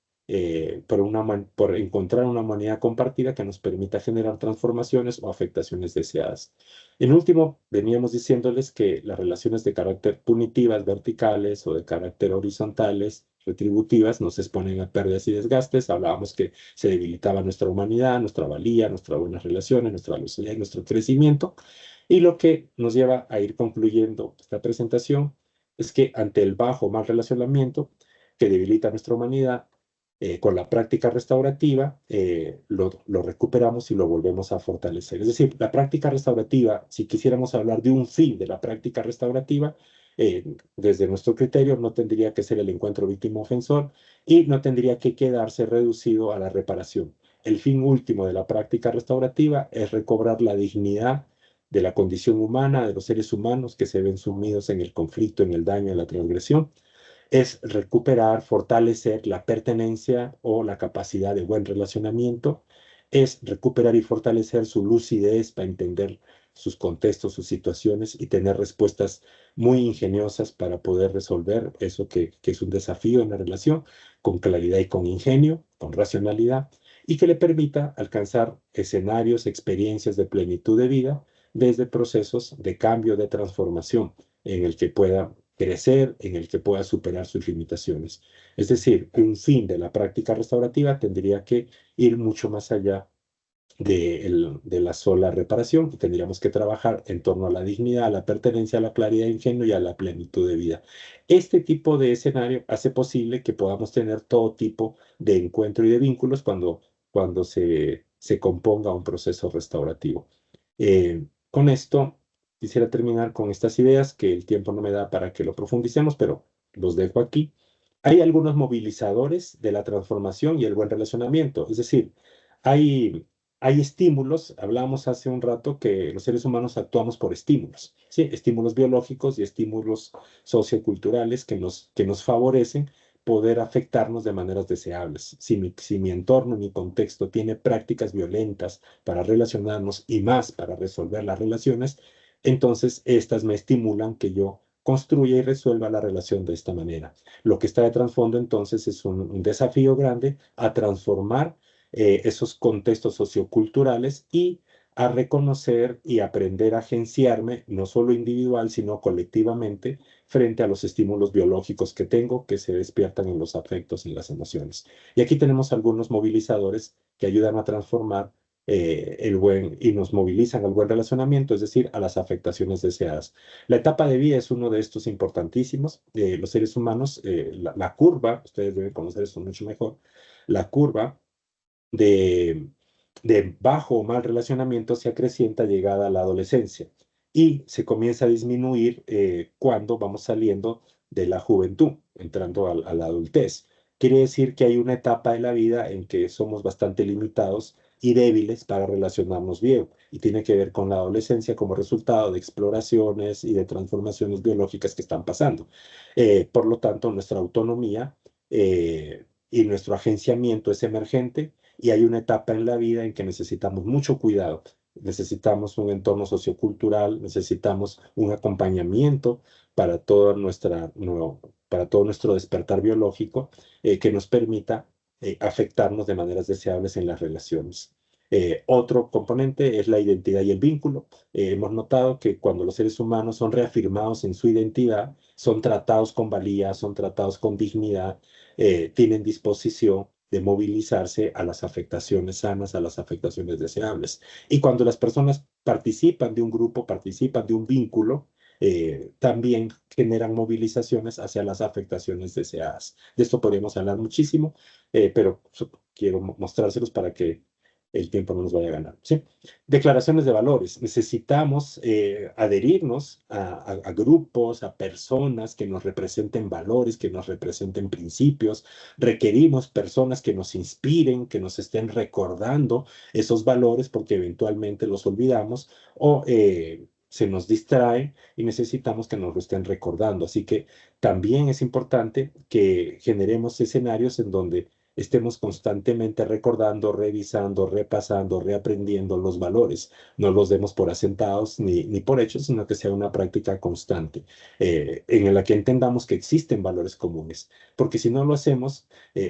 por encontrar una humanidad compartida que nos permita generar transformaciones o afectaciones deseadas. En último, veníamos diciéndoles que las relaciones de carácter punitivas verticales o de carácter horizontales retributivas nos exponen a pérdidas y desgastes. Hablábamos que se debilitaba nuestra humanidad, nuestra valía, nuestras buenas relaciones, nuestra velocidad y nuestro crecimiento. Y lo que nos lleva a ir concluyendo esta presentación es que ante el bajo o mal relacionamiento que debilita nuestra humanidad, con la práctica restaurativa lo recuperamos y lo volvemos a fortalecer. Es decir, la práctica restaurativa, si quisiéramos hablar de un fin de la práctica restaurativa, desde nuestro criterio, no tendría que ser el encuentro víctima-ofensor y no tendría que quedarse reducido a la reparación. El fin último de la práctica restaurativa es recobrar la dignidad de la condición humana, de los seres humanos que se ven sumidos en el conflicto, en el daño, en la transgresión, es recuperar, fortalecer la pertenencia o la capacidad de buen relacionamiento, es recuperar y fortalecer su lucidez para entender sus contextos, sus situaciones y tener respuestas muy ingeniosas para poder resolver eso que es un desafío en la relación, con claridad y con ingenio, con racionalidad, y que le permita alcanzar escenarios, experiencias de plenitud de vida desde procesos de cambio, de transformación, en el que pueda crecer, en el que pueda superar sus limitaciones. Es decir, un fin de la práctica restaurativa tendría que ir mucho más allá de la sola reparación. Tendríamos que trabajar en torno a la dignidad, a la pertenencia, a la claridad de ingenio y a la plenitud de vida. Este tipo de escenario hace posible que podamos tener todo tipo de encuentro y de vínculos cuando se componga un proceso restaurativo. Con esto quisiera terminar con estas ideas que el tiempo no me da para que lo profundicemos, pero los dejo aquí. Hay algunos movilizadores de la transformación y el buen relacionamiento, es decir, hay, hay estímulos, hablamos hace un rato que los seres humanos actuamos por estímulos, ¿sí? Estímulos biológicos y estímulos socioculturales que nos favorecen poder afectarnos de maneras deseables. Si mi entorno, mi contexto tiene prácticas violentas para relacionarnos y más para resolver las relaciones, entonces estas me estimulan que yo construya y resuelva la relación de esta manera. Lo que está de trasfondo entonces es un desafío grande a transformar esos contextos socioculturales y a reconocer y aprender a agenciarme, no solo individual, sino colectivamente, frente a los estímulos biológicos que tengo, que se despiertan en los afectos y en las emociones. Y aquí tenemos algunos movilizadores que ayudan a transformar y nos movilizan al buen relacionamiento, es decir, a las afectaciones deseadas. La etapa de vida es uno de estos importantísimos. Los seres humanos, la curva, ustedes deben conocer esto mucho mejor, la curva de, de bajo o mal relacionamiento se acrecienta llegada a la adolescencia y se comienza a disminuir cuando vamos saliendo de la juventud, entrando a la adultez. Quiere decir que hay una etapa de la vida en que somos bastante limitados y débiles para relacionarnos bien, y tiene que ver con la adolescencia como resultado de exploraciones y de transformaciones biológicas que están pasando. Por lo tanto, nuestra autonomía y nuestro agenciamiento es emergente y hay una etapa en la vida en que necesitamos mucho cuidado. Necesitamos un entorno sociocultural, necesitamos un acompañamiento para, para todo nuestro despertar biológico que nos permita afectarnos de maneras deseables en las relaciones. Otro componente es la identidad y el vínculo. Hemos notado que cuando los seres humanos son reafirmados en su identidad, son tratados con valía, son tratados con dignidad, tienen disposición de movilizarse a las afectaciones sanas, a las afectaciones deseables. Y cuando las personas participan de un grupo, participan de un vínculo, también generan movilizaciones hacia las afectaciones deseadas. De esto podríamos hablar muchísimo, pero quiero mostrárselos para que el tiempo no nos vaya a ganar. ¿Sí? Declaraciones de valores. Necesitamos adherirnos a grupos, a personas que nos representen valores, que nos representen principios. Requerimos personas que nos inspiren, que nos estén recordando esos valores porque eventualmente los olvidamos o se nos distrae y necesitamos que nos lo estén recordando. Así que también es importante que generemos escenarios en donde estemos constantemente recordando, revisando, repasando, reaprendiendo los valores. No los demos por asentados ni por hechos, sino que sea una práctica constante en la que entendamos que existen valores comunes. Porque si no lo hacemos,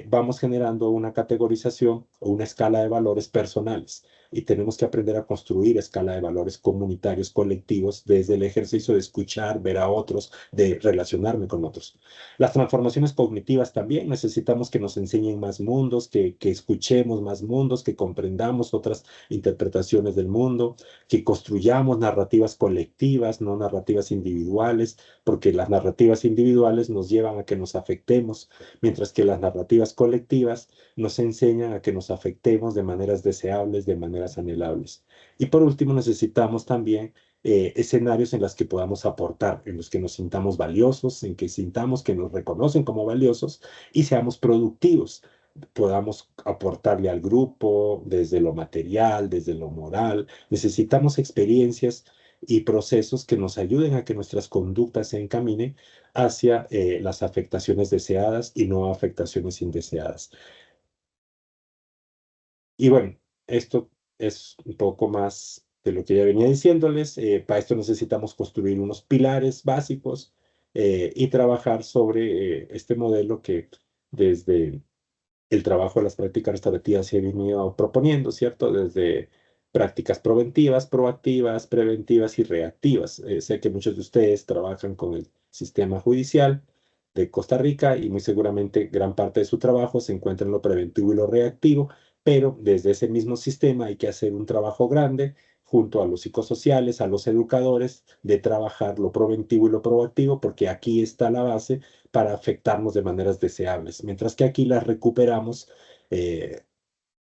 vamos generando una categorización o una escala de valores personales. y tenemos que aprender a construir escala de valores comunitarios, colectivos, desde el ejercicio de escuchar, ver a otros, de relacionarme con otros. Las transformaciones cognitivas también necesitamos que nos enseñen más mundos, que escuchemos más mundos, que comprendamos otras interpretaciones del mundo, que construyamos narrativas colectivas, no narrativas individuales, porque las narrativas individuales nos llevan a que nos afectemos, mientras que las narrativas colectivas nos enseñan a que nos afectemos de maneras deseables, de maneras anhelables. Y por último, necesitamos también escenarios en los que podamos aportar, en los que nos sintamos valiosos, en que sintamos que nos reconocen como valiosos y seamos productivos, podamos aportarle al grupo desde lo material, desde lo moral. Necesitamos experiencias y procesos que nos ayuden a que nuestras conductas se encaminen hacia las afectaciones deseadas y no afectaciones indeseadas. Y bueno, esto es un poco más de lo que ya venía diciéndoles. Para esto necesitamos construir unos pilares básicos y trabajar sobre este modelo que desde el trabajo de las prácticas restaurativas se ha venido proponiendo, ¿cierto? Desde prácticas preventivas, proactivas, preventivas y reactivas. Sé que muchos de ustedes trabajan con el sistema judicial de Costa Rica y muy seguramente gran parte de su trabajo se encuentra en lo preventivo y lo reactivo, pero desde ese mismo sistema hay que hacer un trabajo grande junto a los psicosociales, a los educadores, de trabajar lo preventivo y lo proactivo, porque aquí está la base para afectarnos de maneras deseables, mientras que aquí las recuperamos, eh,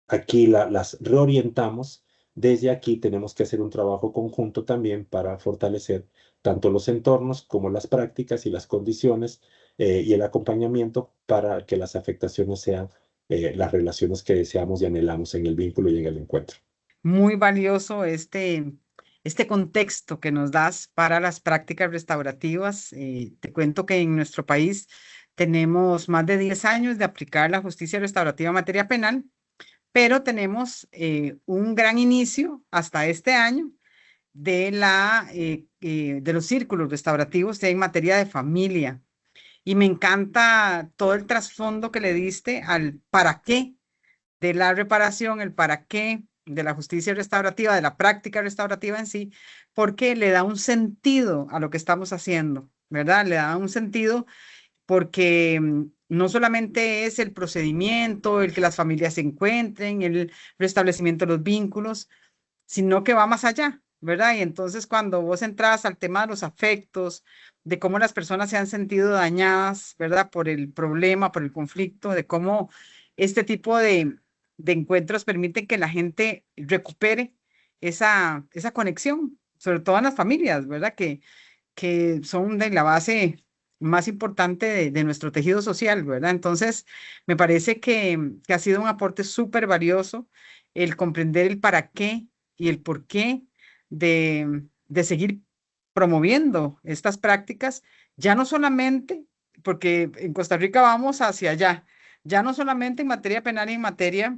aquí las reorientamos. Desde aquí tenemos que hacer un trabajo conjunto también para fortalecer tanto los entornos como las prácticas y las condiciones y el acompañamiento para que las afectaciones sean las relaciones que deseamos y anhelamos en el vínculo y en el encuentro. Muy valioso este contexto que nos das para las prácticas restaurativas. Te cuento que en nuestro país tenemos más de 10 años de aplicar la justicia restaurativa en materia penal, pero tenemos un gran inicio hasta este año de los círculos restaurativos en materia de familia. Y me encanta todo el trasfondo que le diste al para qué de la reparación, el para qué de la justicia restaurativa, de la práctica restaurativa en sí, porque le da un sentido a lo que estamos haciendo, ¿verdad? Le da un sentido porque no solamente es el procedimiento, el que las familias se encuentren, el restablecimiento de los vínculos, sino que va más allá, ¿verdad? Y entonces cuando vos entras al tema de los afectos, de cómo las personas se han sentido dañadas, ¿verdad? Por el problema, por el conflicto, de cómo este tipo de encuentros permiten que la gente recupere esa conexión, sobre todo en las familias, ¿verdad? Que son de la base más importante de nuestro tejido social, ¿verdad? Entonces, me parece que ha sido un aporte súper valioso el comprender el para qué y el por qué de seguir promoviendo estas prácticas, ya no solamente, porque en Costa Rica vamos hacia allá, ya no solamente en materia penal y en materia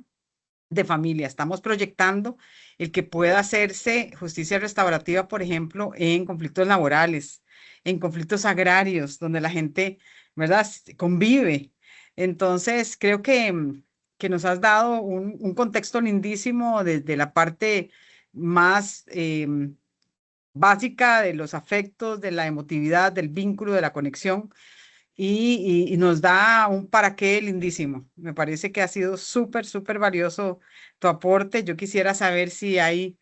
de familia, estamos proyectando el que pueda hacerse justicia restaurativa, por ejemplo, en conflictos laborales, en conflictos agrarios, donde la gente, ¿verdad?, convive. Entonces, creo que nos has dado un contexto lindísimo desde la parte más básica de los afectos, de la emotividad, del vínculo, de la conexión, y nos da un para qué lindísimo. Me parece que ha sido súper, súper valioso tu aporte. Yo quisiera saber si hay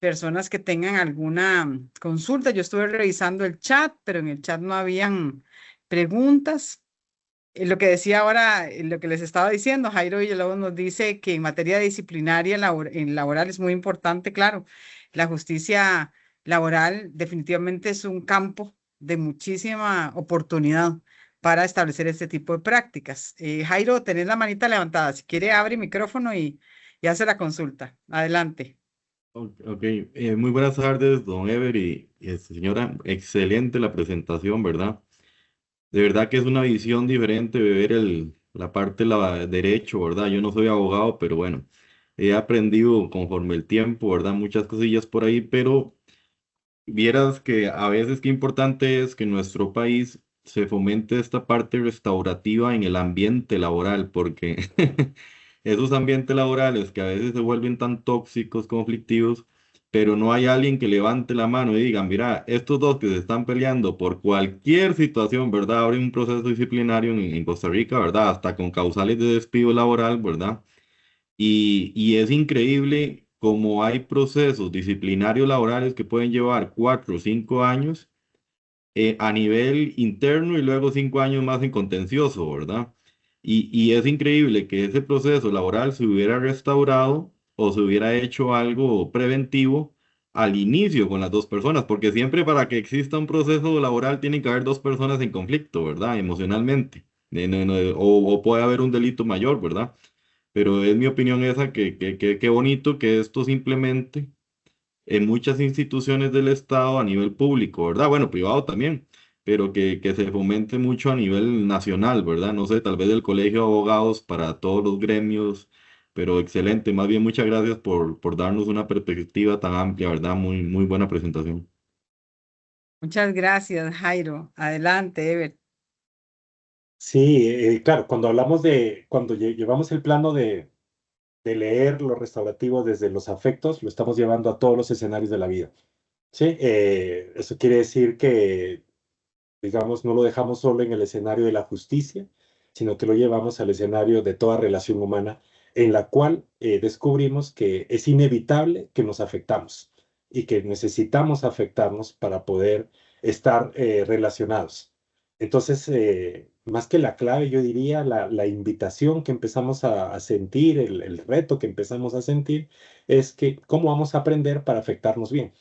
personas que tengan alguna consulta. Yo estuve revisando el chat, pero en el chat no habían preguntas. Lo que decía ahora, lo que les estaba diciendo, Jairo Villalobos nos dice que en materia disciplinaria en laboral es muy importante, claro, la justicia laboral definitivamente es un campo de muchísima oportunidad para establecer este tipo de prácticas. Jairo, tenés la manita levantada. Si quiere, abre el micrófono y hace la consulta. Adelante. Ok, muy buenas tardes, don Ever y señora. Excelente la presentación, ¿verdad? De verdad que es una visión diferente de ver la parte del derecho, ¿verdad? Yo no soy abogado, pero bueno, he aprendido conforme el tiempo, ¿verdad? Muchas cosillas por ahí, pero vieras que a veces qué importante es que en nuestro país se fomente esta parte restaurativa en el ambiente laboral, porque esos ambientes laborales que a veces se vuelven tan tóxicos, conflictivos, pero no hay alguien que levante la mano y diga, mira, estos dos que se están peleando por cualquier situación, ¿verdad? Ahora hay un proceso disciplinario en Costa Rica, ¿verdad? Hasta con causales de despido laboral, ¿verdad? Y es increíble cómo hay procesos disciplinarios laborales que pueden llevar 4 o 5 años a nivel interno y luego 5 años más en contencioso, ¿verdad? Y es increíble que ese proceso laboral se hubiera restaurado o se hubiera hecho algo preventivo al inicio con las dos personas, porque siempre para que exista un proceso laboral tienen que haber dos personas en conflicto, ¿verdad? Emocionalmente. O puede haber un delito mayor, ¿verdad? Pero es mi opinión esa que bonito que esto simplemente en muchas instituciones del Estado a nivel público, ¿verdad? Bueno, privado también, pero que se fomente mucho a nivel nacional, ¿verdad? No sé, tal vez el Colegio de Abogados para todos los gremios, pero excelente. Más bien, muchas gracias por darnos una perspectiva tan amplia, ¿verdad? Muy, muy buena presentación. Muchas gracias, Jairo. Adelante, Ever. Sí, claro, cuando hablamos cuando llevamos el plano de leer lo restaurativo desde los afectos, lo estamos llevando a todos los escenarios de la vida. ¿Sí? Eso quiere decir que, digamos, no lo dejamos solo en el escenario de la justicia, sino que lo llevamos al escenario de toda relación humana en la cual descubrimos que es inevitable que nos afectamos y que necesitamos afectarnos para poder estar relacionados. Entonces, más que la clave, yo diría la invitación que empezamos a sentir, el reto que empezamos a sentir, es que cómo vamos a aprender para afectarnos bien.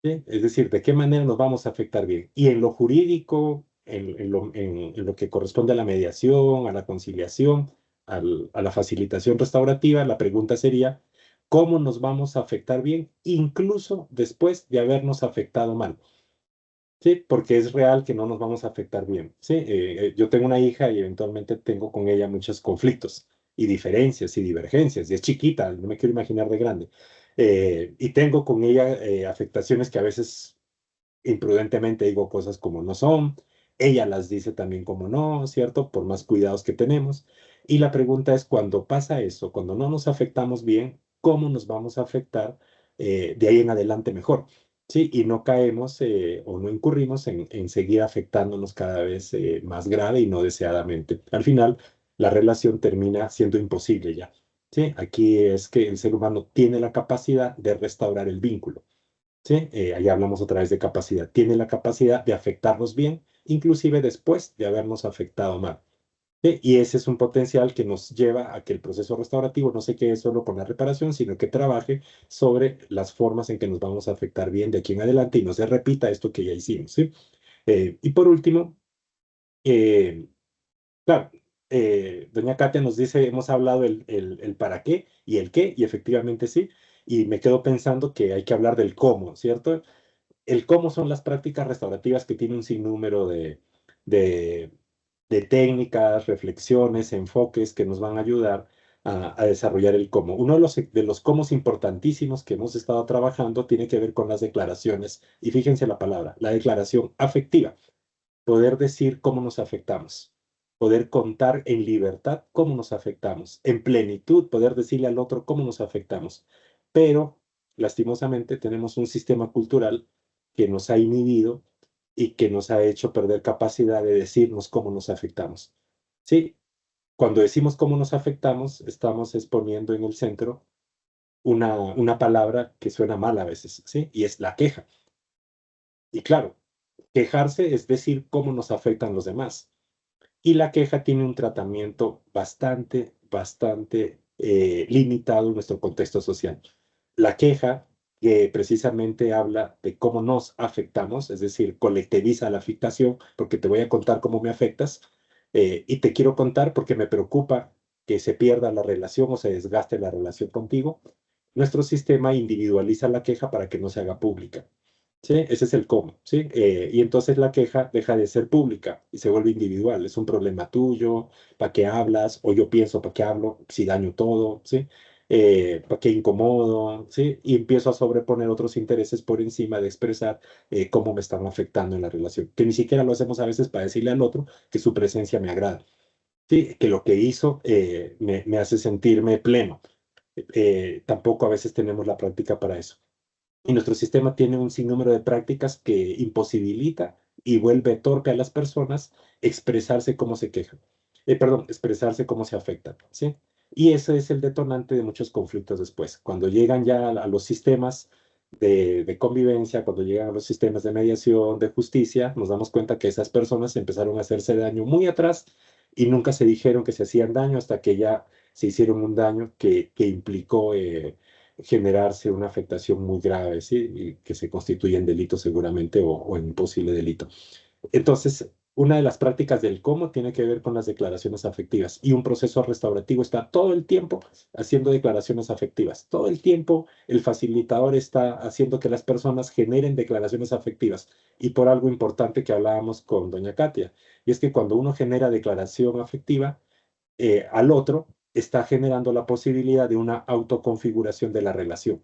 ¿Sí? Es decir, de qué manera nos vamos a afectar bien. Y en lo jurídico, en lo que corresponde a la mediación, a la conciliación, a la facilitación restaurativa, la pregunta sería, ¿cómo nos vamos a afectar bien, incluso después de habernos afectado mal? Sí, porque es real que no nos vamos a afectar bien. Sí, yo tengo una hija y eventualmente tengo con ella muchos conflictos y diferencias y divergencias. Y es chiquita, no me quiero imaginar de grande. Y tengo con ella afectaciones que a veces imprudentemente digo cosas como no son. Ella las dice también como no, ¿cierto? Por más cuidados que tenemos. Y la pregunta es, cuando pasa eso, cuando no nos afectamos bien, ¿cómo nos vamos a afectar de ahí en adelante mejor? Sí, y no caemos o no incurrimos en seguir afectándonos cada vez más grave y no deseadamente. Al final, la relación termina siendo imposible ya. Sí, aquí es que el ser humano tiene la capacidad de restaurar el vínculo. ¿Sí? Ahí hablamos otra vez de capacidad. Tiene la capacidad de afectarnos bien, inclusive después de habernos afectado mal. ¿Sí? Y ese es un potencial que nos lleva a que el proceso restaurativo no se quede solo con la reparación, sino que trabaje sobre las formas en que nos vamos a afectar bien de aquí en adelante y no se repita esto que ya hicimos. ¿Sí? Y por último, eh, claro, doña Katia nos dice, hemos hablado el para qué y el qué, y efectivamente sí, y me quedo pensando que hay que hablar del cómo, ¿cierto? El cómo son las prácticas restaurativas que tienen un sinnúmero de, de técnicas, reflexiones, enfoques que nos van a ayudar a desarrollar el cómo. Uno de los cómos importantísimos que hemos estado trabajando tiene que ver con las declaraciones. Y fíjense la palabra, la declaración afectiva. Poder decir cómo nos afectamos. Poder contar en libertad cómo nos afectamos. En plenitud, poder decirle al otro cómo nos afectamos. Pero, lastimosamente, tenemos un sistema cultural que nos ha inhibido y que nos ha hecho perder capacidad de decirnos cómo nos afectamos. Sí, cuando decimos cómo nos afectamos, estamos exponiendo en el centro una palabra que suena mal a veces, ¿sí? Y es la queja. Y claro, quejarse es decir cómo nos afectan los demás. Y la queja tiene un tratamiento bastante limitado en nuestro contexto social. La queja, que precisamente habla de cómo nos afectamos, es decir, colectiviza la afectación, porque te voy a contar cómo me afectas, y te quiero contar porque me preocupa que se pierda la relación o se desgaste la relación contigo. Nuestro sistema individualiza la queja para que no se haga pública. ¿Sí? Ese es el cómo, ¿sí? Y entonces la queja deja de ser pública y se vuelve individual. Es un problema tuyo, ¿para qué hablas? O yo pienso, ¿para qué hablo? Si daño todo, ¿sí? ¿Para qué incomodo? ¿Sí? Y empiezo a sobreponer otros intereses por encima de expresar cómo me están afectando en la relación. Que ni siquiera lo hacemos a veces para decirle al otro que su presencia me agrada. ¿sí? Que lo que hizo me hace sentirme pleno. Tampoco a veces tenemos la práctica para eso. Y nuestro sistema tiene un sinnúmero de prácticas que imposibilita y vuelve torpe a las personas expresarse cómo se quejan. Perdón, expresarse cómo se afectan, ¿sí? Y ese es el detonante de muchos conflictos después. Cuando llegan ya a los sistemas de convivencia, cuando llegan a los sistemas de mediación, de justicia, nos damos cuenta que esas personas empezaron a hacerse daño muy atrás y nunca se dijeron que se hacían daño hasta que ya se hicieron un daño que implicó generarse una afectación muy grave, ¿sí? Y que se constituye en delito seguramente o en posible delito. Entonces, una de las prácticas del cómo tiene que ver con las declaraciones afectivas y un proceso restaurativo está todo el tiempo haciendo declaraciones afectivas. Todo el tiempo el facilitador está haciendo que las personas generen declaraciones afectivas. Y por algo importante que hablábamos con doña Katia, y es que cuando uno genera declaración afectiva, al otro está generando la posibilidad de una autoconfiguración de la relación.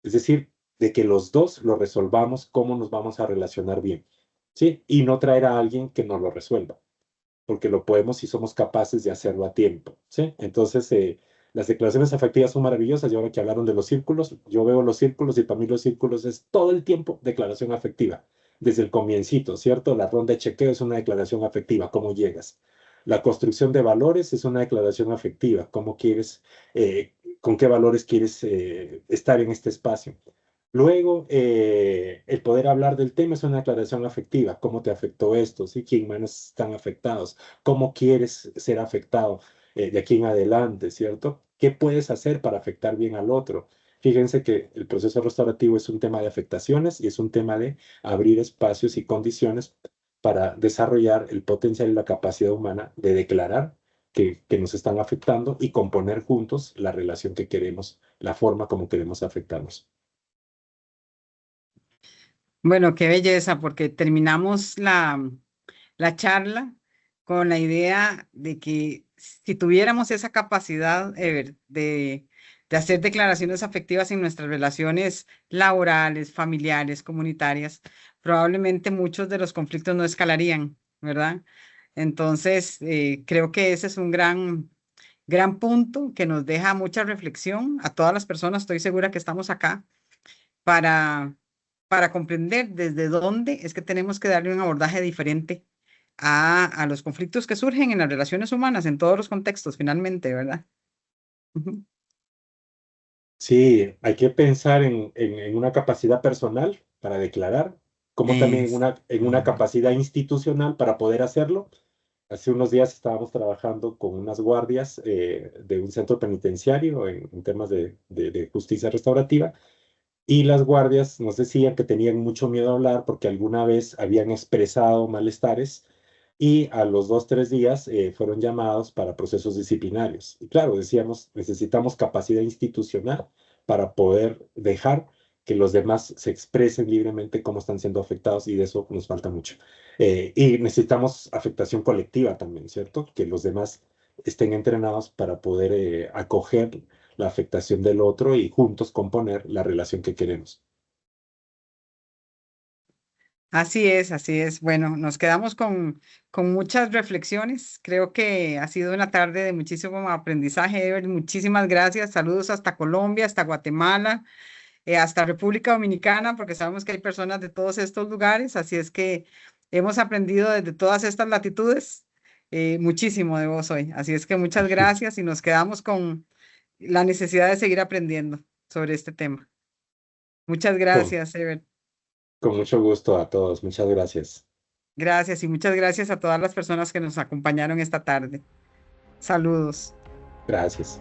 Es decir, de que los dos lo resolvamos cómo nos vamos a relacionar bien, ¿sí? Y no traer a alguien que nos lo resuelva, porque lo podemos si somos capaces de hacerlo a tiempo, ¿sí? Entonces, las declaraciones afectivas son maravillosas y ahora que hablaron de los círculos, yo veo los círculos y para mí los círculos es todo el tiempo declaración afectiva, desde el comiencito, ¿cierto? La ronda de chequeo es una declaración afectiva, ¿cómo llegas? La construcción de valores es una declaración afectiva, ¿cómo quieres, con qué valores quieres estar en este espacio? Luego, el poder hablar del tema es una declaración afectiva. ¿Cómo te afectó esto? ¿Sí? ¿Quién más están afectados? ¿Cómo quieres ser afectado de aquí en adelante? ¿Cierto? ¿Qué puedes hacer para afectar bien al otro? Fíjense que el proceso restaurativo es un tema de afectaciones y es un tema de abrir espacios y condiciones para desarrollar el potencial y la capacidad humana de declarar que nos están afectando y componer juntos la relación que queremos, la forma como queremos afectarnos. Bueno, qué belleza, porque terminamos la charla con la idea de que si tuviéramos esa capacidad, Ever, de hacer declaraciones afectivas en nuestras relaciones laborales, familiares, comunitarias, probablemente muchos de los conflictos no escalarían, ¿verdad? Entonces, creo que ese es un gran punto que nos deja mucha reflexión a todas las personas. Estoy segura que estamos acá para, para comprender desde dónde es que tenemos que darle un abordaje diferente a los conflictos que surgen en las relaciones humanas, en todos los contextos, finalmente, ¿verdad? Ujú. Sí, hay que pensar en una capacidad personal para declarar, como también Es, en una capacidad institucional para poder hacerlo. Hace unos días estábamos trabajando con unas guardias de un centro penitenciario en temas de justicia restaurativa y las guardias nos decían que tenían mucho miedo a hablar porque alguna vez habían expresado malestares y a los 2, 3 días fueron llamados para procesos disciplinarios. Y claro, decíamos, necesitamos capacidad institucional para poder dejar que los demás se expresen libremente cómo están siendo afectados y de eso nos falta mucho. Y necesitamos afectación colectiva también, ¿cierto? Que los demás estén entrenados para poder acoger la afectación del otro y juntos componer la relación que queremos. así es, así es. Bueno, nos quedamos con muchas reflexiones. Creo que ha sido una tarde de muchísimo aprendizaje, Ever. Muchísimas gracias. Saludos hasta Colombia, hasta Guatemala, hasta República Dominicana, porque sabemos que hay personas de todos estos lugares. Así es que hemos aprendido desde todas estas latitudes muchísimo de vos hoy. Así es que muchas gracias y nos quedamos con la necesidad de seguir aprendiendo sobre este tema. Muchas Con, gracias, Ever. con mucho gusto a todos. Muchas gracias. Gracias y muchas gracias a todas las personas que nos acompañaron esta tarde. Saludos. Gracias.